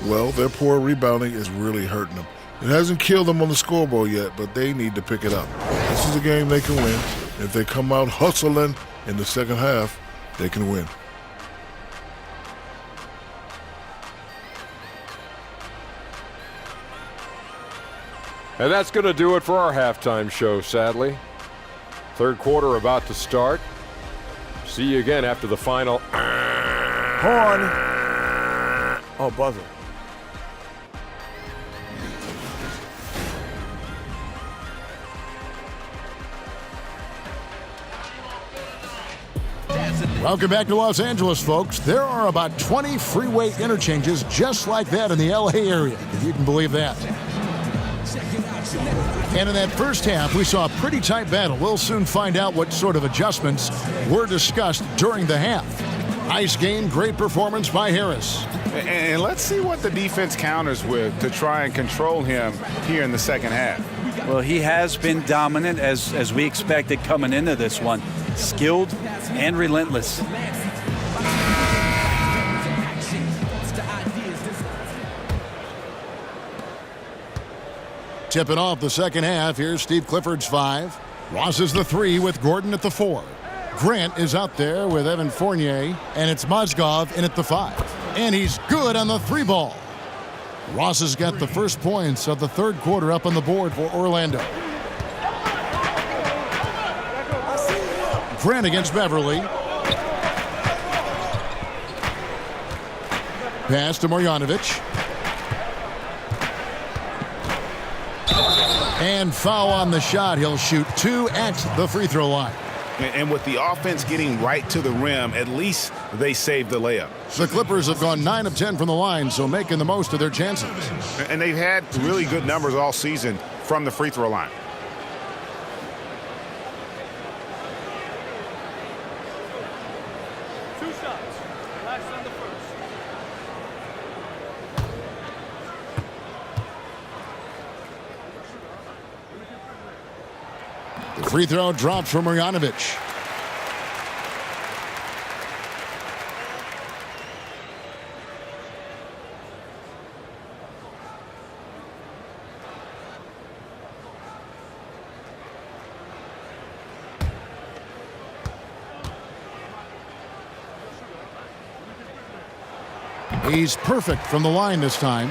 Well, their poor rebounding is really hurting them. It hasn't killed them on the scoreboard yet, but they need to pick it up. This is a game they can win. If they come out hustling in the second half, they can win. And that's going to do it for our halftime show, sadly. Third quarter about to start. See you again after the final. Horn. Oh, buzzer. Welcome back to Los Angeles, folks. There are about 20 freeway interchanges just like that in the LA area, if you can believe that. And in that first half, we saw a pretty tight battle. We'll soon find out what sort of adjustments were discussed during the half. Nice game, great performance by Harris. And let's see what the defense counters with to try and control him here in the second half. Well, he has been dominant as we expected coming into this one. Skilled and relentless. Tipping off the second half, here's Steve Clifford's 5. Ross is the 3 with Gordon at the 4. Grant is out there with Evan Fournier, and it's Mozgov in at the 5. And he's good on the 3 ball. Ross has got the first points of the third quarter up on the board for Orlando. Grant against Beverly. Pass to Marjanovic. And foul on the shot. He'll shoot 2 at the free throw line. And with the offense getting right to the rim, at least they saved the layup. The Clippers have gone 9 of 10 from the line, so making the most of their chances. And they've had really good numbers all season from the free throw line. The free throw drops for Marjanovic. He's perfect from the line this time.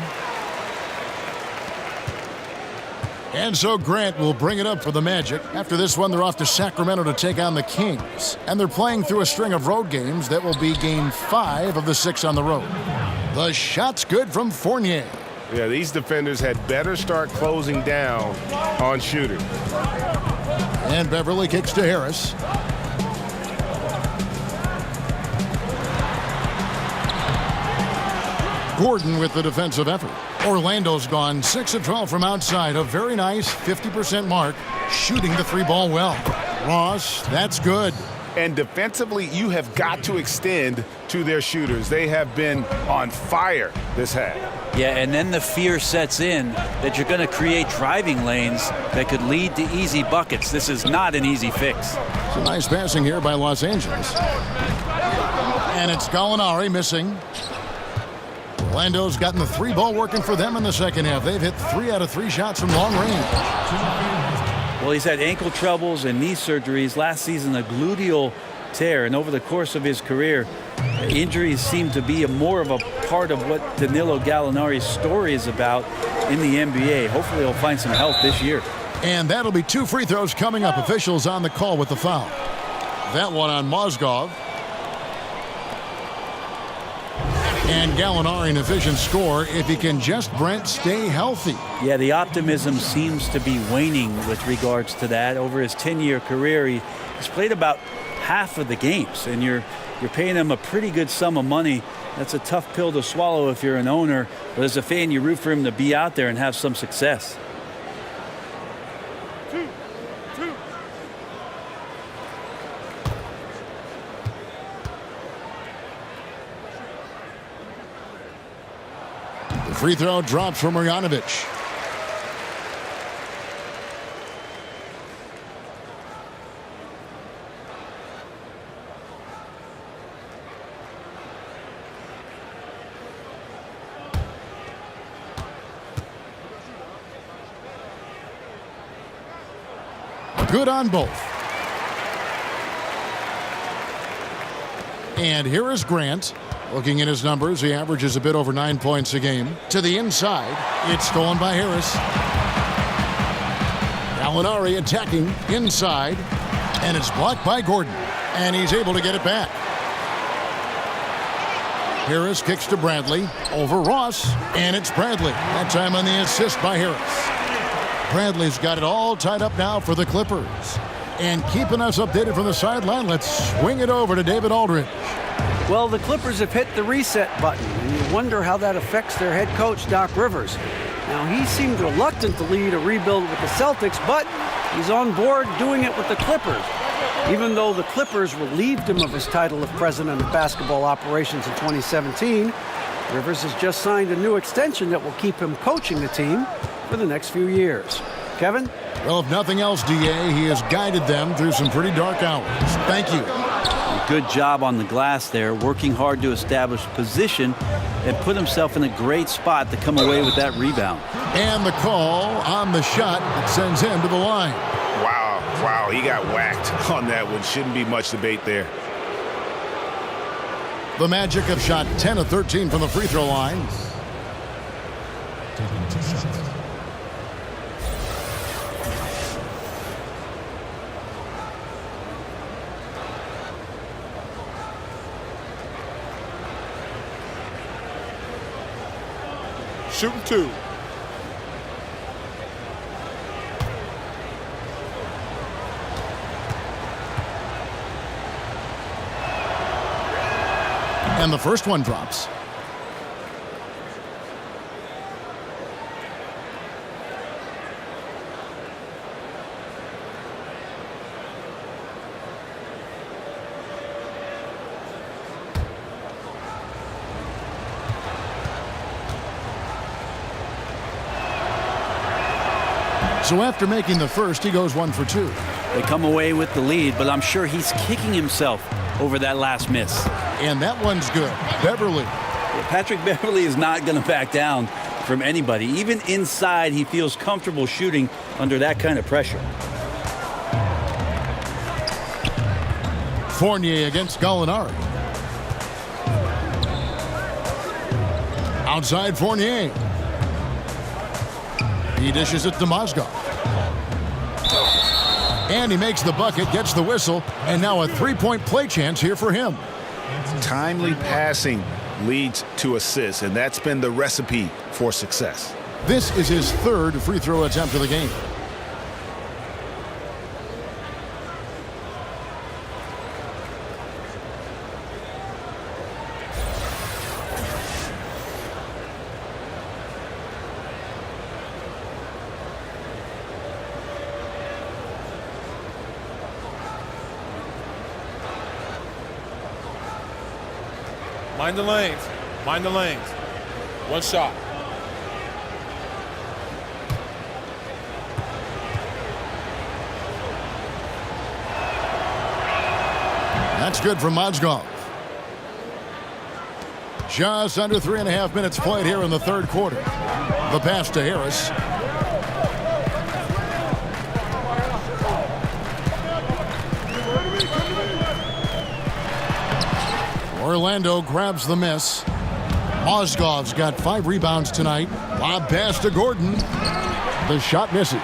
And so Grant will bring it up for the Magic. After this one, they're off to Sacramento to take on the Kings. And they're playing through a string of road games that will be game 5 of the 6 on the road. The shot's good from Fournier. Yeah, these defenders had better start closing down on shooters. And Beverly kicks to Harris. Gordon with the defensive effort. Orlando's gone 6 of 12 from outside. A very nice 50% mark, shooting the 3 ball well. Ross, that's good. And defensively, you have got to extend to their shooters. They have been on fire this half. Yeah, and then the fear sets in that you're going to create driving lanes that could lead to easy buckets. This is not an easy fix. Some nice passing here by Los Angeles. And it's Gallinari missing. Orlando's gotten the 3 ball working for them in the second half. They've hit 3 out of 3 shots from long range. Well, he's had ankle troubles and knee surgeries. Last season, a gluteal tear. And over the course of his career, Injuries seem to be more of a part of what Danilo Gallinari's story is about in the NBA. Hopefully he'll find some health this year. And that'll be 2 free throws coming up. Officials on the call with the foul. That one on Mozgov. And Gallinari an efficient score if he can just, Brent, stay healthy. Yeah, the optimism seems to be waning with regards to that. Over his 10-year career, he's played about half of the games, and you're paying him a pretty good sum of money. That's a tough pill to swallow if you're an owner, but as a fan, you root for him to be out there and have some success. The free throw drops for Marjanovic. Good on both. And here is Grant. Looking at his numbers, he averages a bit over 9 points a game. To the inside, it's stolen by Harris. Gallinari attacking inside, and it's blocked by Gordon. And he's able to get it back. Harris kicks to Bradley, over Ross, and it's Bradley. That time on the assist by Harris. Bradley's got it all tied up now for the Clippers. And keeping us updated from the sideline, let's swing it over to David Aldridge. Well, the Clippers have hit the reset button, and you wonder how that affects their head coach, Doc Rivers. Now, he seemed reluctant to lead a rebuild with the Celtics, but he's on board doing it with the Clippers. Even though the Clippers relieved him of his title of president of basketball operations in 2017, Rivers has just signed a new extension that will keep him coaching the team for the next few years. Kevin? Well, if nothing else, DA, he has guided them through some pretty dark hours. Thank you. Good job on the glass there, working hard to establish position and put himself in a great spot to come away with that rebound. And the call on the shot that sends him to the line. Wow, he got whacked on that one. Shouldn't be much debate there. The Magic have shot 10 of 13 from the free throw line. Taking 2 shots. Shooting 2. And the first one drops. So after making the first, he goes 1 for 2. They come away with the lead, but I'm sure he's kicking himself over that last miss. And that one's good. Beverly. Patrick Beverly is not going to back down from anybody. Even inside, he feels comfortable shooting under that kind of pressure. Fournier against Gallinari. Outside Fournier. He dishes it to Mozgov. And he makes the bucket, gets the whistle, and now a three-point play chance here for him. Timely passing leads to assists, and that's been the recipe for success. This is his third free throw attempt of the game. Mind the lanes. Mind the lanes. 1 shot. That's good from Mozgov. Just under 3.5 minutes played here in the third quarter. The pass to Harris. Orlando grabs the miss. Mozgov's got 5 rebounds tonight. Lob pass to Gordon. The shot misses.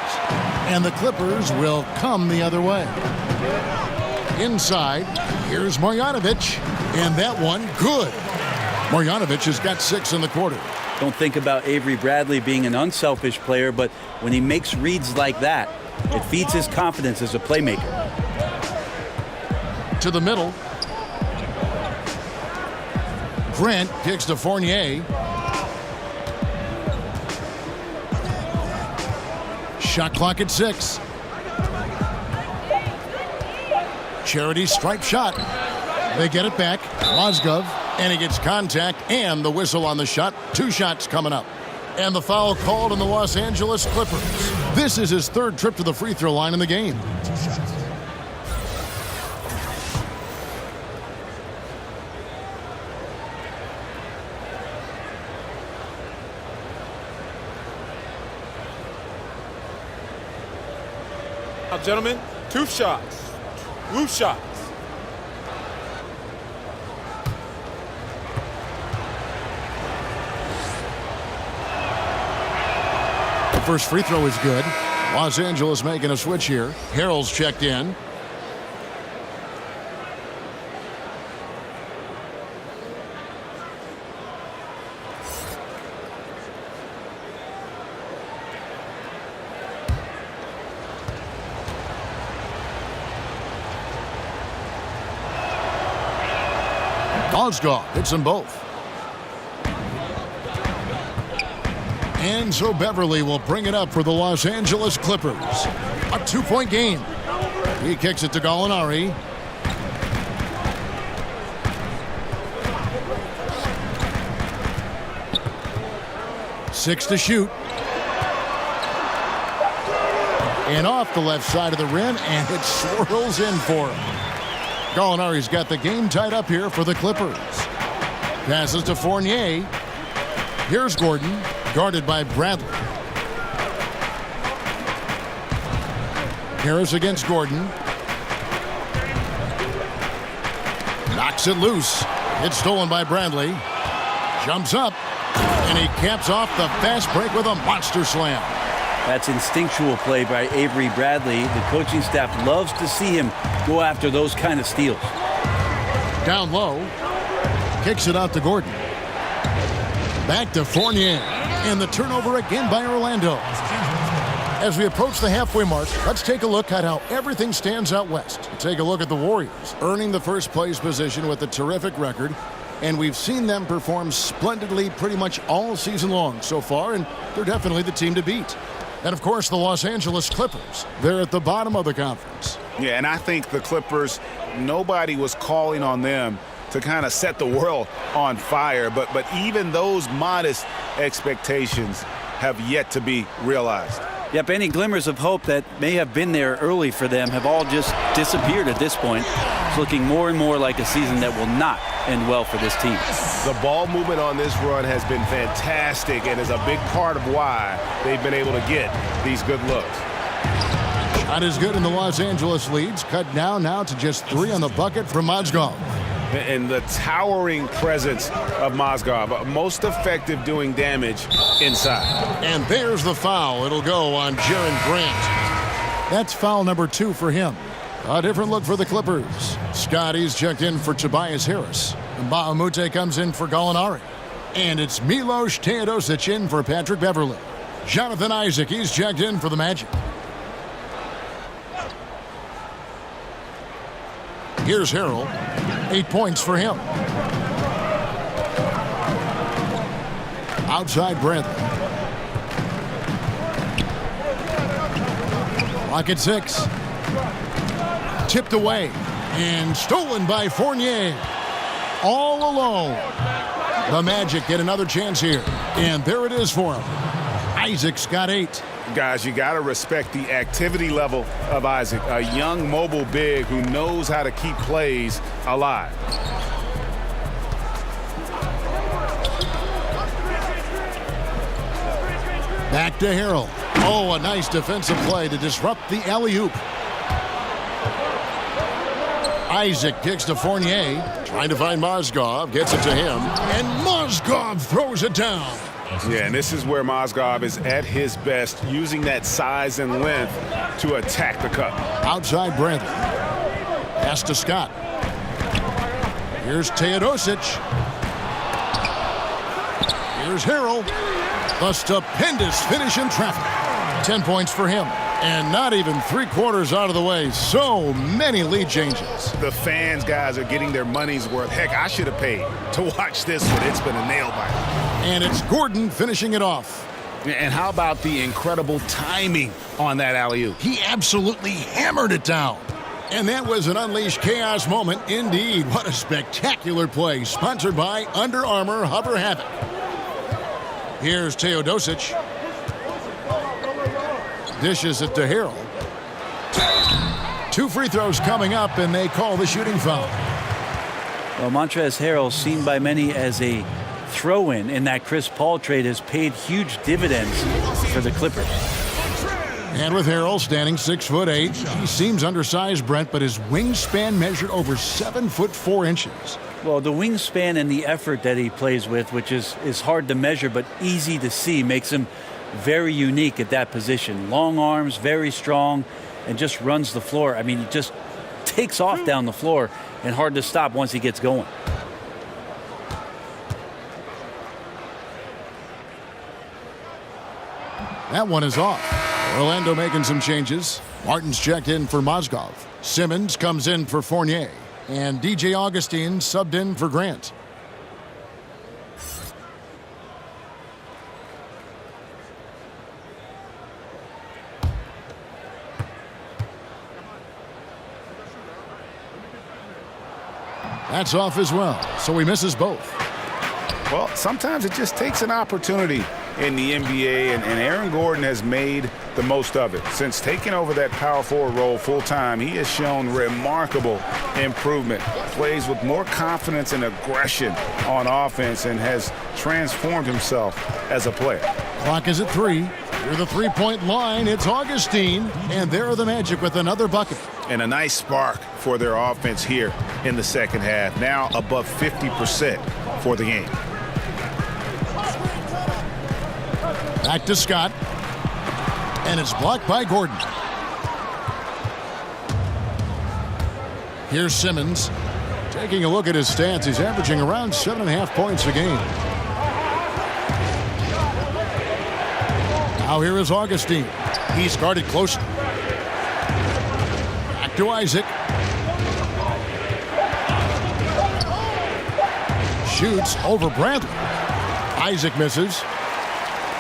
And the Clippers will come the other way. Inside, here's Marjanovic. And that one, good. Marjanovic has got 6 in the quarter. Don't think about Avery Bradley being an unselfish player, but when he makes reads like that, it feeds his confidence as a playmaker. To the middle. Grant kicks to Fournier. Shot clock at 6. Charity stripe shot. They get it back. Mozgov, and he gets contact and the whistle on the shot. 2 shots coming up. And the foul called on the Los Angeles Clippers. This is his 3rd trip to the free throw line in the game. Now, gentlemen, 2 shots. 2 shots. The first free throw is good. Los Angeles making a switch here. Harrell's checked in. Mozgov hits them both. And so Beverly will bring it up for the Los Angeles Clippers. A 2-point game. He kicks it to Gallinari. Six to shoot. And off the left side of the rim, and it swirls in for him. Gallinari's got the game tied up here for the Clippers. Passes to Fournier. Here's Gordon, guarded by Bradley. Harris against Gordon. Knocks it loose. It's stolen by Bradley. Jumps up, and he caps off the fast break with a monster slam. That's instinctual play by Avery Bradley. The coaching staff loves to see him go after those kind of steals. Down low. Kicks it out to Gordon. Back to Fournier. And the turnover again by Orlando. As we approach the halfway mark, let's take a look at how everything stands out west. Take a look at the Warriors, earning the first place position with a terrific record. And we've seen them perform splendidly pretty much all season long so far, and they're definitely the team to beat. And, of course, the Los Angeles Clippers. They're at the bottom of the conference. Yeah, and I think the Clippers, nobody was calling on them to kind of set the world on fire. But even those modest expectations have yet to be realized. Yep, any glimmers of hope that may have been there early for them have all just disappeared at this point. It's looking more and more like a season that will not end well for this team. The ball movement on this run has been fantastic and is a big part of why they've been able to get these good looks. Shot is good, and the Los Angeles leads cut down now to just 3 on the bucket from Mozgov. And the towering presence of Mozgov, most effective doing damage inside. And there's the foul. It'll go on Jaren Grant. That's foul number 2 for him. A different look for the Clippers. Scotty's checked in for Tobias Harris. And Bahamute comes in for Gallinari. And it's Milos Teodosic in for Patrick Beverly. Jonathan Isaac, he's checked in for the Magic. Here's Harrell. 8 points for him. Outside Bradley. Clock at 6. Tipped away and stolen by Fournier. All alone. The Magic get another chance here. And there it is for him. Isaac's got 8. Guys, you got to respect the activity level of Isaac, a young mobile big who knows how to keep plays alive. Back to Harrell. Oh, a nice defensive play to disrupt the alley-oop. Isaac kicks to Fournier. Trying to find Mozgov. Gets it to him. And Mozgov throws it down. Yeah, and this is where Mozgov is at his best, using that size and length to attack the cup. Outside Bradley. Pass to Scott. Here's Teodosic. Here's Harrell. The stupendous finish in traffic. 10 points for him. And not even 3/4 out of the way. So many lead changes. The fans, guys, are getting their money's worth. Heck, I should have paid to watch this one. It's been a nail biter. And it's Gordon finishing it off. And how about the incredible timing on that alley-oop? He absolutely hammered it down. And that was an unleashed chaos moment. Indeed, what a spectacular play. Sponsored by Under Armour Hover Havoc. Here's Teodosic. Dishes it to Harrell. 2 free throws coming up, and they call the shooting foul. Well, Montrezl Harrell, seen by many as a throw-in in that Chris Paul trade, has paid huge dividends for the Clippers. And with Harrell standing 6'8", he seems undersized, Brent, but his wingspan measured over 7'4". Well, the wingspan and the effort that he plays with, which is hard to measure but easy to see, makes him very unique at that position. Long arms, very strong, and just runs the floor. I mean, he just takes off down the floor and hard to stop once he gets going. That one is off. Orlando making some changes. Martin's checked in for Mozgov. Simmons comes in for Fournier. And DJ Augustine subbed in for Grant. That's off as well, so he misses both. Well, sometimes it just takes an opportunity in the NBA, and Aaron Gordon has made the most of it. Since taking over that power forward role full-time, he has shown remarkable improvement. Plays with more confidence and aggression on offense and has transformed himself as a player. Clock is at 3. Near the three-point line, it's Augustine, and there are the Magic with another bucket. And a nice spark for their offense here in the second half. Now above 50% for the game. Back to Scott. And it's blocked by Gordon. Here's Simmons. Taking a look at his stats, he's averaging around 7.5 points a game. Now here is Augustine. He's guarded closely. Back to Isaac. Shoots over Bradley. Isaac misses.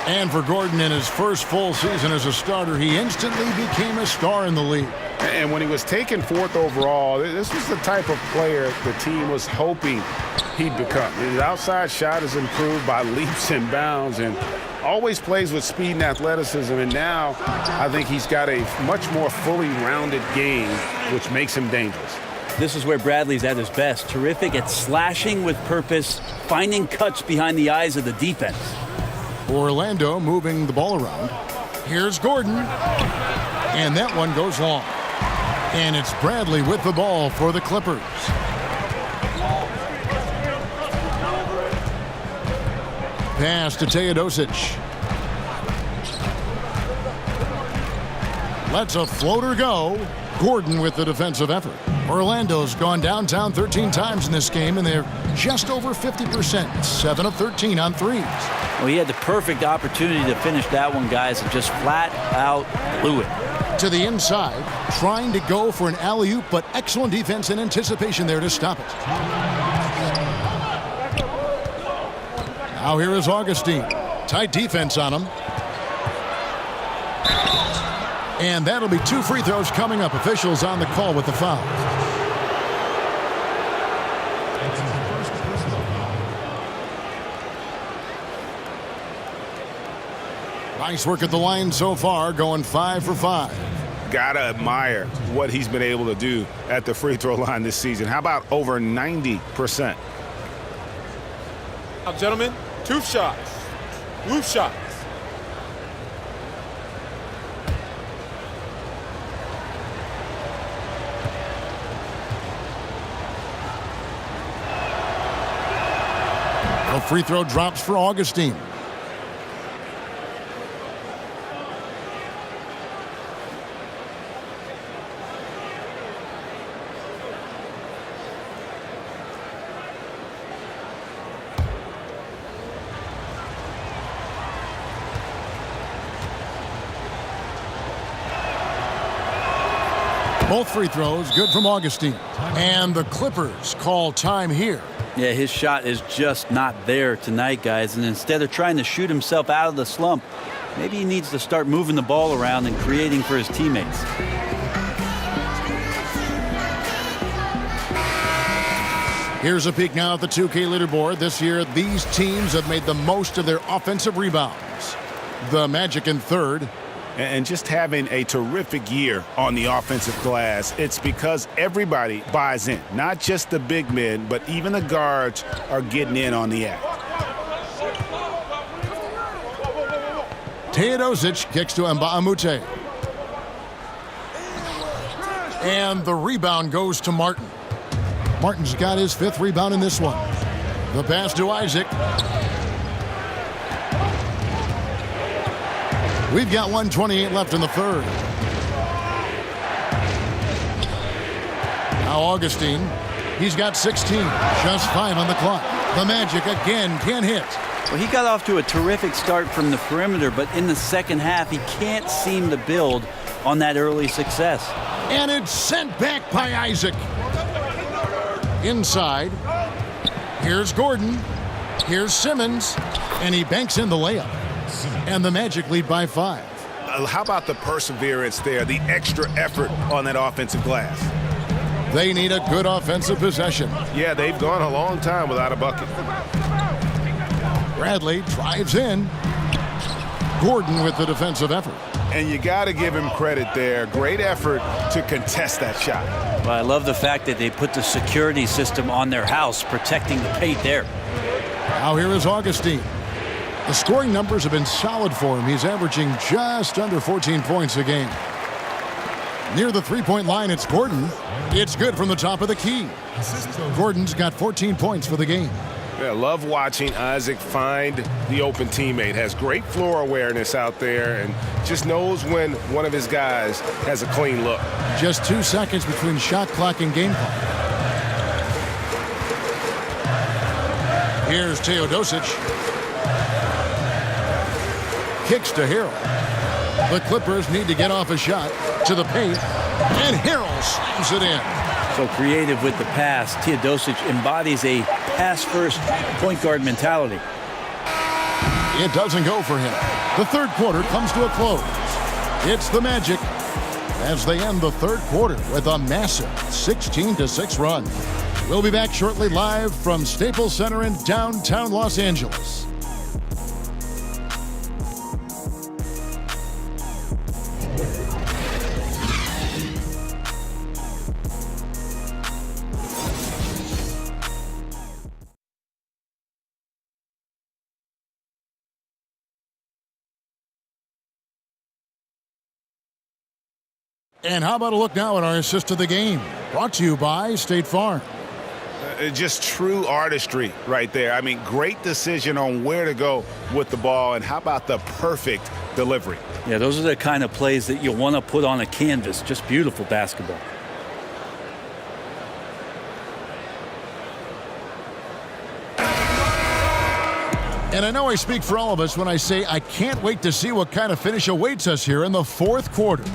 And for Gordon, in his first full season as a starter, he instantly became a star in the league. And when he was taken 4th overall, this was the type of player the team was hoping he'd become. His outside shot has improved by leaps and bounds and always plays with speed and athleticism. And now I think he's got a much more fully rounded game, which makes him dangerous. This is where Bradley's at his best. Terrific at slashing with purpose, finding cuts behind the eyes of the defense. Orlando moving the ball around. Here's Gordon. And that one goes long. And it's Bradley with the ball for the Clippers. Pass to Teodosic. Lets a floater go. Gordon with the defensive effort. Orlando's gone downtown 13 times in this game, and they're just over 50%. 7 of 13 on threes. Well, he had the perfect opportunity to finish that one, guys, and just flat out blew it. To the inside, trying to go for an alley-oop, but excellent defense and anticipation there to stop it. Now here is Augustine. Tight defense on him. And that'll be 2 free throws coming up. Officials on the call with the foul. Nice work at the line so far, going 5 for 5. Gotta admire what he's been able to do at the free throw line this season. How about over 90%? Now, gentlemen, 2 shots. Loop shots. A free throw drops for Augustine. Both free throws good from Augustine. And the Clippers call time here. Yeah, his shot is just not there tonight, guys. And instead of trying to shoot himself out of the slump, maybe he needs to start moving the ball around and creating for his teammates. Here's a peek now at the 2K leaderboard. This year, these teams have made the most of their offensive rebounds. The Magic in third. And just having a terrific year on the offensive glass, it's because everybody buys in. Not just the big men, but even the guards are getting in on the act. Teodosic kicks to Mbamute. And the rebound goes to Martin. Martin's got his 5th rebound in this one. The pass to Isaac. We've got 1:28 left in the third. Now Augustine. He's got 16. Just 5 on the clock. The Magic again can't hit. Well, he got off to a terrific start from the perimeter, but in the second half, he can't seem to build on that early success. And it's sent back by Isaac. Inside. Here's Gordon. Here's Simmons. And he banks in the layup. And the Magic lead by 5. How about the perseverance there, the extra effort on that offensive glass? They need a good offensive possession. Yeah, they've gone a long time without a bucket. Bradley drives in. Gordon with the defensive effort. And you got to give him credit there. Great effort to contest that shot. Well, I love the fact that they put the security system on their house, protecting the paint there. Now here is Augustine. The scoring numbers have been solid for him. He's averaging just under 14 points a game. Near the three-point line, it's Gordon. It's good from the top of the key. Gordon's got 14 points for the game. Yeah, love watching Isaac find the open teammate. Has great floor awareness out there and just knows when one of his guys has a clean look. Just 2 seconds between shot clock and game clock. Here's Teodosic. Kicks to Harrell. The Clippers need to get off a shot to the paint, and Harrell slams it in. So creative with the pass. Teodosic embodies a pass-first point guard mentality. It doesn't go for him. The third quarter comes to a close. It's the Magic as they end the third quarter with a massive 16-6 run. We'll be back shortly live from Staples Center in downtown Los Angeles. And how about a look now at our assist of the game? Brought to you by State Farm. Just true artistry right there. I mean, great decision on where to go with the ball, and how about the perfect delivery? Yeah, those are the kind of plays that you want to put on a canvas. Just beautiful basketball. And I know I speak for all of us when I say I can't wait to see what kind of finish awaits us here in the fourth quarter.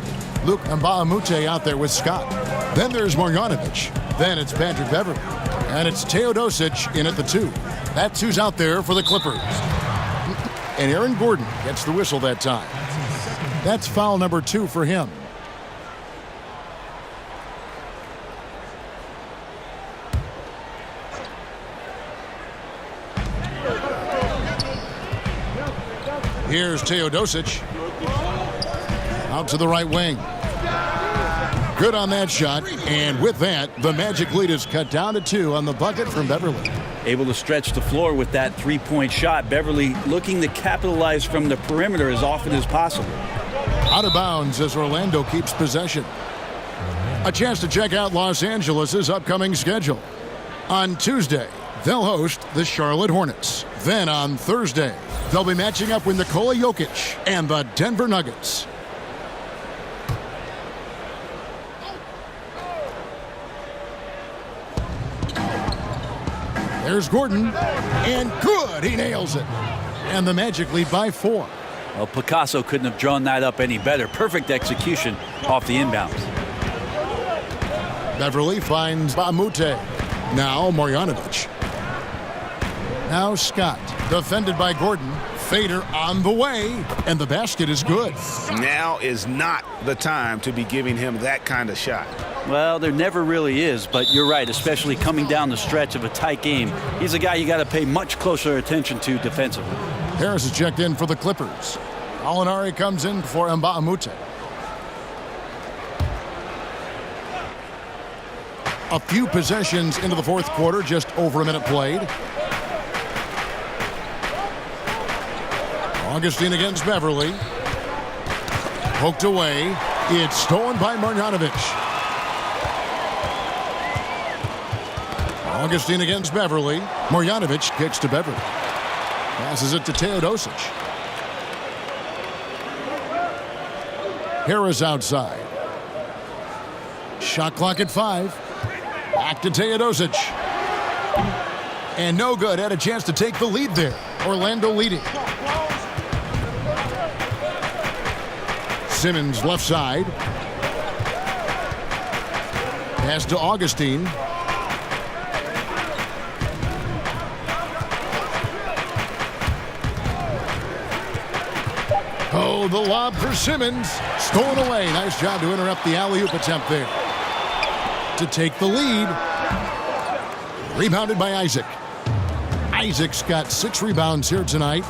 Luke Mbamute out there with Scott. Then there's Marjanovic. Then it's Patrick Beverly. And it's Teodosic in at the 2. That's who's out there for the Clippers. And Aaron Gordon gets the whistle that time. That's foul number 2 for him. Here's Teodosic. Out to the right wing. Good on that shot. And with that, the Magic lead is cut down to 2 on the bucket from Beverly. Able to stretch the floor with that three-point shot. Beverly looking to capitalize from the perimeter as often as possible. Out of bounds as Orlando keeps possession. A chance to check out Los Angeles' upcoming schedule. On Tuesday, They'll host the Charlotte Hornets. Then on Thursday, they'll be matching up with Nikola Jokic and the Denver Nuggets. There's Gordon, and good, he nails it. And the Magic lead by 4. Well, Picasso couldn't have drawn that up any better. Perfect execution off the inbounds. Beverly finds Bamute. Now Marjanovic. Now Scott, defended by Gordon. Fader on the way, and the basket is good. Now is not the time to be giving him that kind of shot. Well, there never really is, but you're right, especially coming down the stretch of a tight game. He's a guy you got to pay much closer attention to defensively. Harris is checked in for the Clippers. Alinari comes in for Mbamute. A few possessions into the fourth quarter, just over a minute played. Augustine against Beverly. Poked away. It's stolen by Marjanovic. Augustine against Beverly. Marjanovic kicks to Beverly. Passes it to Teodosic. Harris outside. Shot clock at 5. Back to Teodosic. And no good. Had a chance to take the lead there. Orlando leading. Simmons left side. Pass to Augustine. Oh, the lob for Simmons. Stolen away. Nice job to interrupt the alley-oop attempt there. To take the lead. Rebounded by Isaac. Isaac's got 6 rebounds here tonight.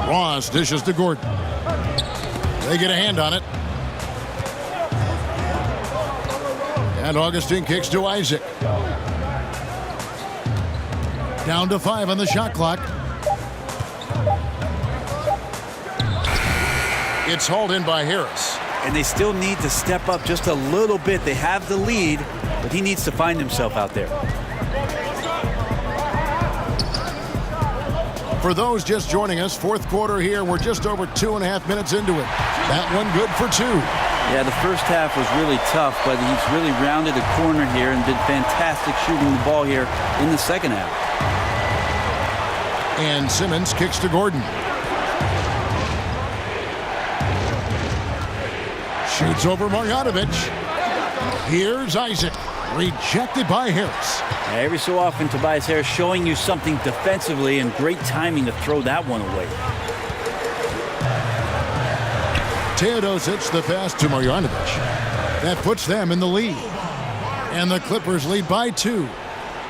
Ross dishes to Gordon. They get a hand on it. And Augustine kicks to Isaac. Down to 5 on the shot clock. It's hauled in by Harris. And they still need to step up just a little bit. They have the lead, but he needs to find himself out there. For those just joining us, fourth quarter here. We're just over 2.5 minutes into it. That one good for 2. Yeah, the first half was really tough, but he's really rounded the corner here and been fantastic shooting the ball here in the second half. And Simmons kicks to Gordon. Shoots over Marjanovic. Here's Isaac. Rejected by Harris. Every so often, Tobias Harris showing you something defensively, and great timing to throw that one away. Teodosic, the pass to Marjanovic. That puts them in the lead. And the Clippers lead by 2.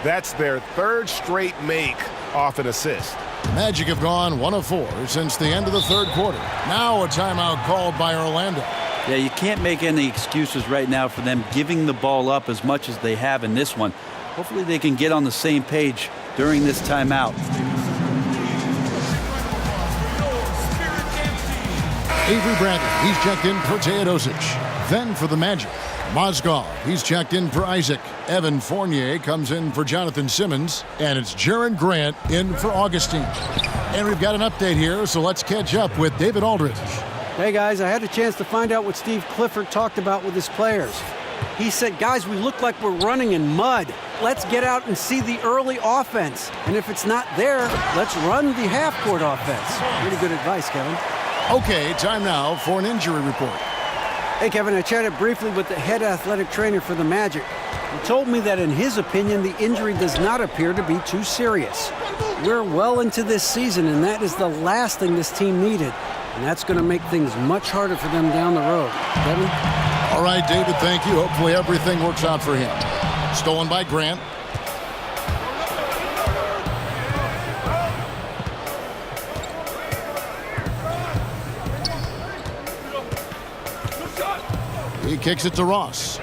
That's their 3rd straight make off an assist. Magic have gone 1 of 4 since the end of the third quarter. Now a timeout called by Orlando. Yeah, you can't make any excuses right now for them giving the ball up as much as they have in this one. Hopefully they can get on the same page during this timeout. Avery Bradley, he's checked in for Teodosic. Then for the Magic, Mozgov, he's checked in for Isaac. Evan Fournier comes in for Jonathan Simmons. And it's Jaren Grant in for Augustine. And we've got an update here, so let's catch up with David Aldridge. Hey guys, I had a chance to find out what Steve Clifford talked about with his players. He said, guys, we look like we're running in mud. Let's get out and see the early offense. And if it's not there, let's run the half-court offense. Pretty good advice, Kevin. Okay, time now for an injury report. Hey, Kevin, I chatted briefly with the head athletic trainer for the Magic. He told me that in his opinion, the injury does not appear to be too serious. We're well into this season, and that is the last thing this team needed. And that's going to make things much harder for them down the road. Kevin? All right, David, thank you. Hopefully everything works out for him. Stolen by Grant. He kicks it to Ross.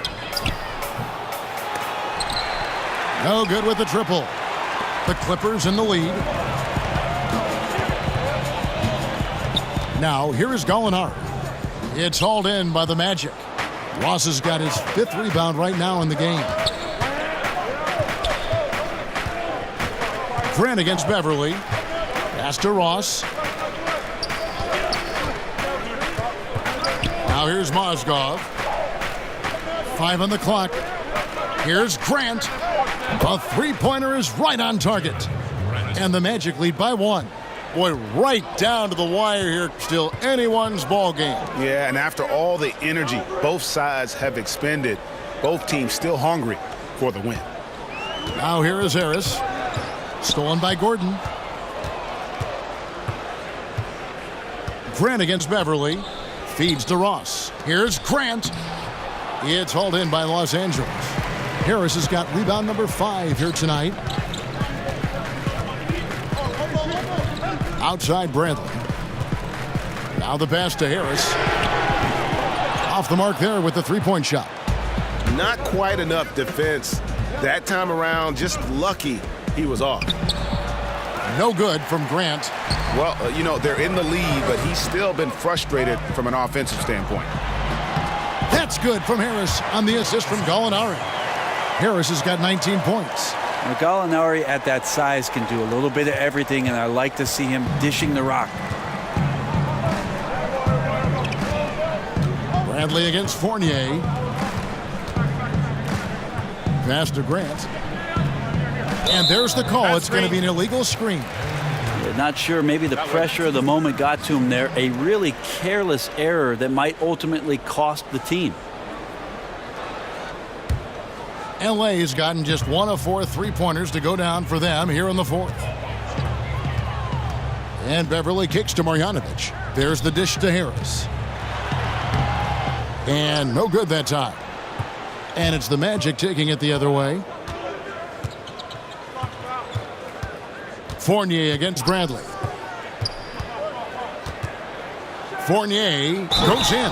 No good with the triple. The Clippers in the lead. Now, here is Gallinari. It's hauled in by the Magic. Ross has got his 5th rebound right now in the game. Grant against Beverly. Pass to Ross. Now here's Mozgov. 5 on the clock. Here's Grant. A three-pointer is right on target. And the Magic lead by 1. Boy, right down to the wire here. Still anyone's ball game. Yeah, and after all the energy both sides have expended, both teams still hungry for the win. Now here is Harris. Stolen by Gordon. Grant against Beverly. Feeds to Ross. Here's Grant. It's hauled in by Los Angeles. Harris has got rebound number 5 here tonight. Outside Bradley. Now the pass to Harris. Off the mark there with the three-point shot. Not quite enough defense that time around. Just lucky he was off. No good from Grant. Well, you know, they're in the lead, but he's still been frustrated from an offensive standpoint. That's good from Harris on the assist from Gallinari. Harris has got 19 points. Now, Gallinari at that size can do a little bit of everything, and I like to see him dishing the rock. Bradley against Fournier. Pass to Grant. And there's the call. It's going to be an illegal screen. Not sure, maybe the pressure of the moment got to him there. A really careless error that might ultimately cost the team. LA has gotten just 1 of 4 three-pointers to go down for them here in the 4th. And Beverly kicks to Marjanovic. There's the dish to Harris. And no good that time. And it's the Magic taking it the other way. Fournier against Bradley. Fournier goes in,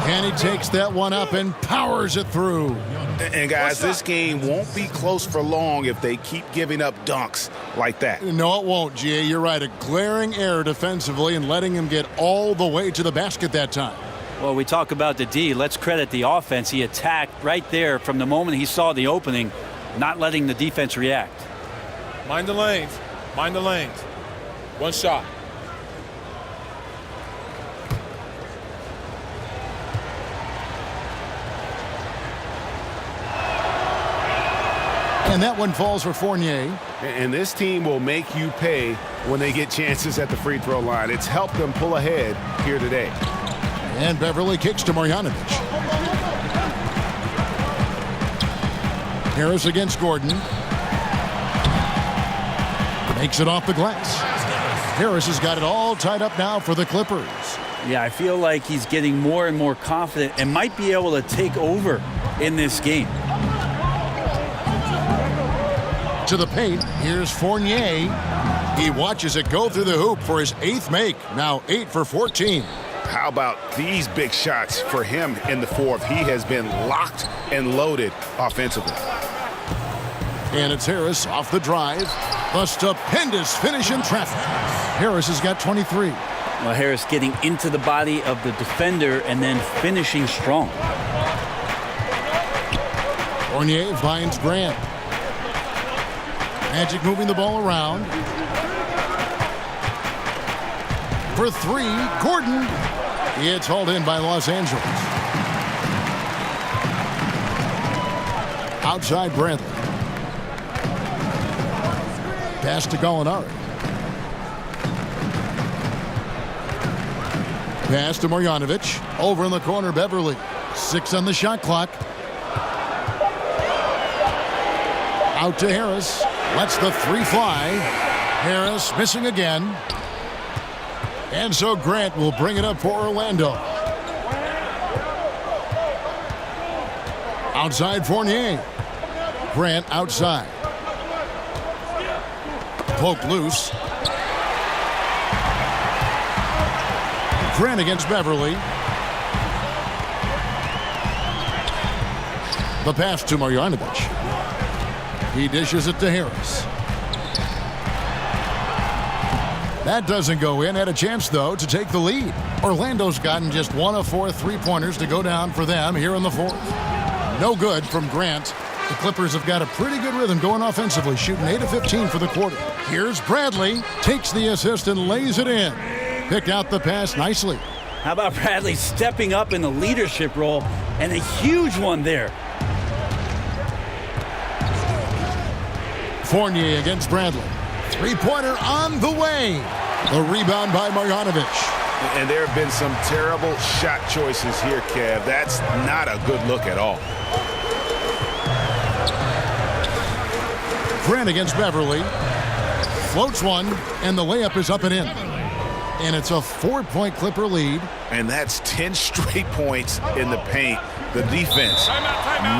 and he takes that one up and powers it through. And guys, this game won't be close for long if they keep giving up dunks like that. No, it won't, G.A. You're right. A glaring error defensively and letting him get all the way to the basket that time. Well, we talk about the D. Let's credit the offense. He attacked right there from the moment he saw the opening, not letting the defense react. Mind the lanes. Mind the lanes. One shot. And that one falls for Fournier. And this team will make you pay when they get chances at the free throw line. It's helped them pull ahead here today. And Beverly kicks to Marjanovic. Harris against Gordon. Makes it off the glass. Harris has got it all tied up now for the Clippers. Yeah, I feel like he's getting more and more confident and might be able to take over in this game. To the paint, here's Fournier. He watches it go through the hoop for his 8th make. Now 8 for 14. How about these big shots for him in the 4th? He has been locked and loaded offensively. And it's Harris off the drive. A stupendous finish in traffic. Harris has got 23. Well, Harris getting into the body of the defender and then finishing strong. Fournier finds Grant. Magic moving the ball around. For 3, Gordon. It's hauled in by Los Angeles. Outside Bradley. Pass to Gallinari. Pass to Marjanovic. Over in the corner, Beverly. 6 on the shot clock. Out to Harris. Lets the 3 fly. Harris missing again. And so Grant will bring it up for Orlando. Outside Fournier. Grant outside. Poke loose. Grant against Beverly. The pass to Marjanovic. He dishes it to Harris. That doesn't go in. Had a chance, though, to take the lead. Orlando's gotten just 1 of 4 three-pointers to go down for them here in the 4th. No good from Grant. The Clippers have got a pretty good rhythm going offensively, shooting 8 of 15 for the quarter. Here's Bradley, takes the assist and lays it in. Picked out the pass nicely. How about Bradley stepping up in the leadership role, and a huge one there. Fournier against Bradley. Three-pointer on the way. The rebound by Marjanovic. And there have been some terrible shot choices here, Kev. That's not a good look at all. Grant against Beverly. Floats one, and the layup is up and in. And it's a 4-point Clipper lead. And that's 10 straight points in the paint. The defense,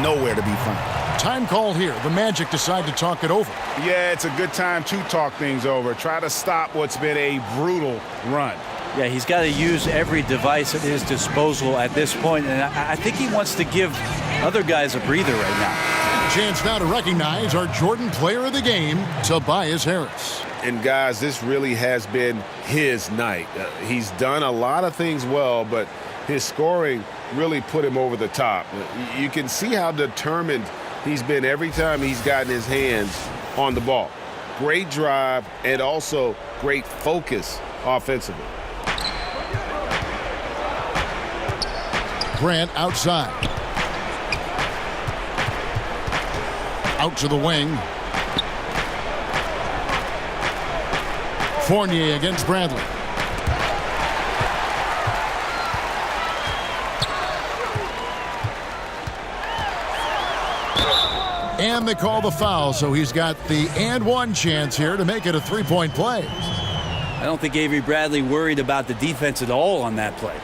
nowhere to be found. Time call here. The Magic decide to talk it over. Yeah, it's a good time to talk things over. Try to stop what's been a brutal run. Yeah, he's got to use every device at his disposal at this point, and I think he wants to give other guys a breather right now. Chance now to recognize our Jordan Player of the Game, Tobias Harris. And guys, this really has been his night. He's done a lot of things well, but his scoring really put him over the top. You can see how determined he's been every time he's gotten his hands on the ball. Great drive and also great focus offensively. Grant outside. Out to the wing. Fournier against Bradley. And they call the foul, so he's got the and one chance here to make it a three-point play. I don't think Avery Bradley worried about the defense at all on that play.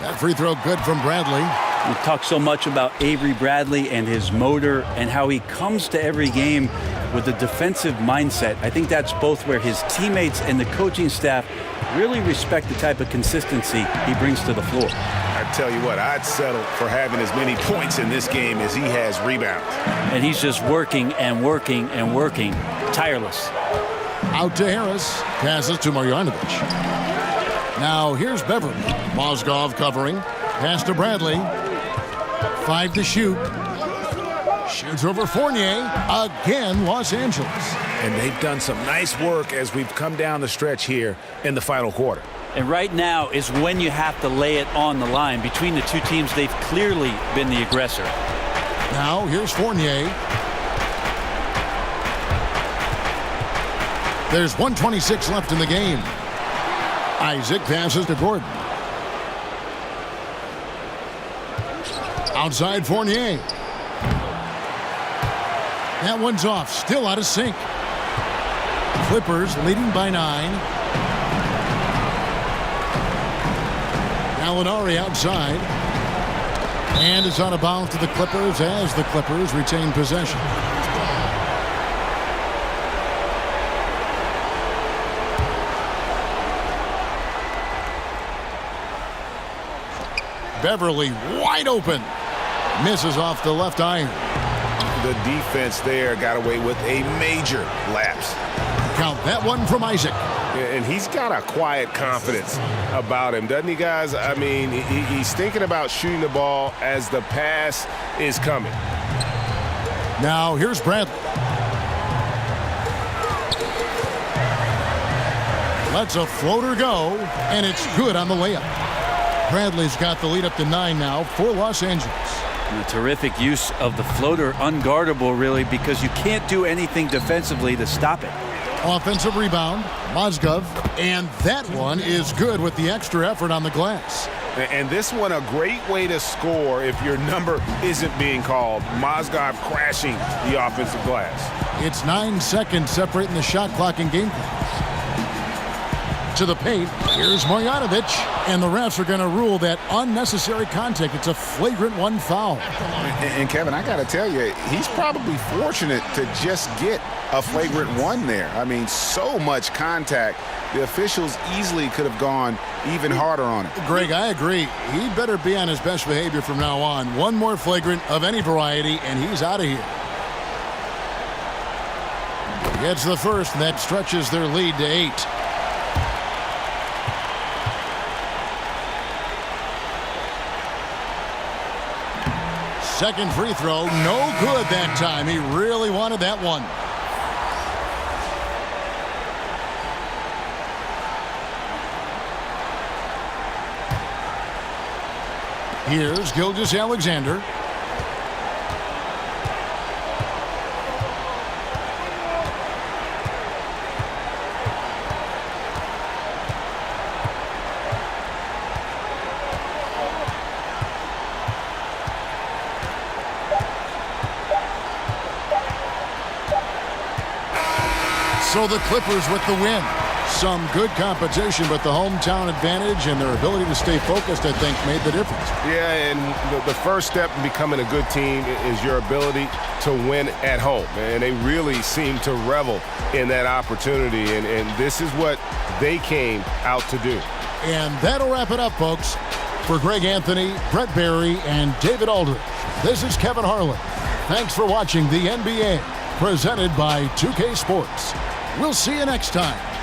That free throw good from Bradley. We talk so much about Avery Bradley and his motor and how he comes to every game with a defensive mindset. I think that's both where his teammates and the coaching staff really respect the type of consistency he brings to the floor. I tell you what, I'd settle for having as many points in this game as he has rebounds. And he's just working and working and working, tireless. Out to Harris, passes to Marjanovic. Now here's Beverly. Mozgov covering. Pass to Bradley. 5 to shoot. Shoots over Fournier. Again, Los Angeles. And they've done some nice work as we've come down the stretch here in the final quarter. And right now is when you have to lay it on the line. Between the two teams, they've clearly been the aggressor. Now here's Fournier. There's 1:26 left in the game. Isaac passes to Gordon. Outside Fournier. That one's off. Still out of sync. Clippers leading by 9. Gallinari outside. And it's out of bounds to the Clippers as the Clippers retain possession. Beverly wide open. Misses off the left iron. The defense there got away with a major lapse. Count that one from Isaac. And he's got a quiet confidence about him, doesn't he, guys? I mean, he's thinking about shooting the ball as the pass is coming. Now here's Bradley. Lets a floater go, and it's good on the layup. Bradley's got the lead up to 9 now for Los Angeles. And a terrific use of the floater, unguardable really, because you can't do anything defensively to stop it. Offensive rebound, Mozgov, and that one is good with the extra effort on the glass. And this one a great way to score if your number isn't being called. Mozgov crashing the offensive glass. It's 9 seconds separating the shot clock and game clock. to the paint. Here's Marjanovic. And the refs are going to rule that unnecessary contact. It's a flagrant 1 foul. And Kevin, I got to tell you, he's probably fortunate to just get a flagrant 1 there. I mean, so much contact. The officials easily could have gone even harder on it. Greg, I agree. He better be on his best behavior from now on. One more flagrant of any variety, and he's out of here. Gets the first, and that stretches their lead to 8. Second free throw, no good that time. He really wanted that one. Here's Gilgeous-Alexander. So the Clippers with the win. Some good competition, but the hometown advantage and their ability to stay focused, I think, made the difference. Yeah, and the first step in becoming a good team is your ability to win at home. And they really seem to revel in that opportunity, and this is what they came out to do. And that'll wrap it up, folks. For Greg Anthony, Brett Barry, and David Aldridge, this is Kevin Harlan. Thanks for watching the NBA, presented by 2K Sports. We'll see you next time.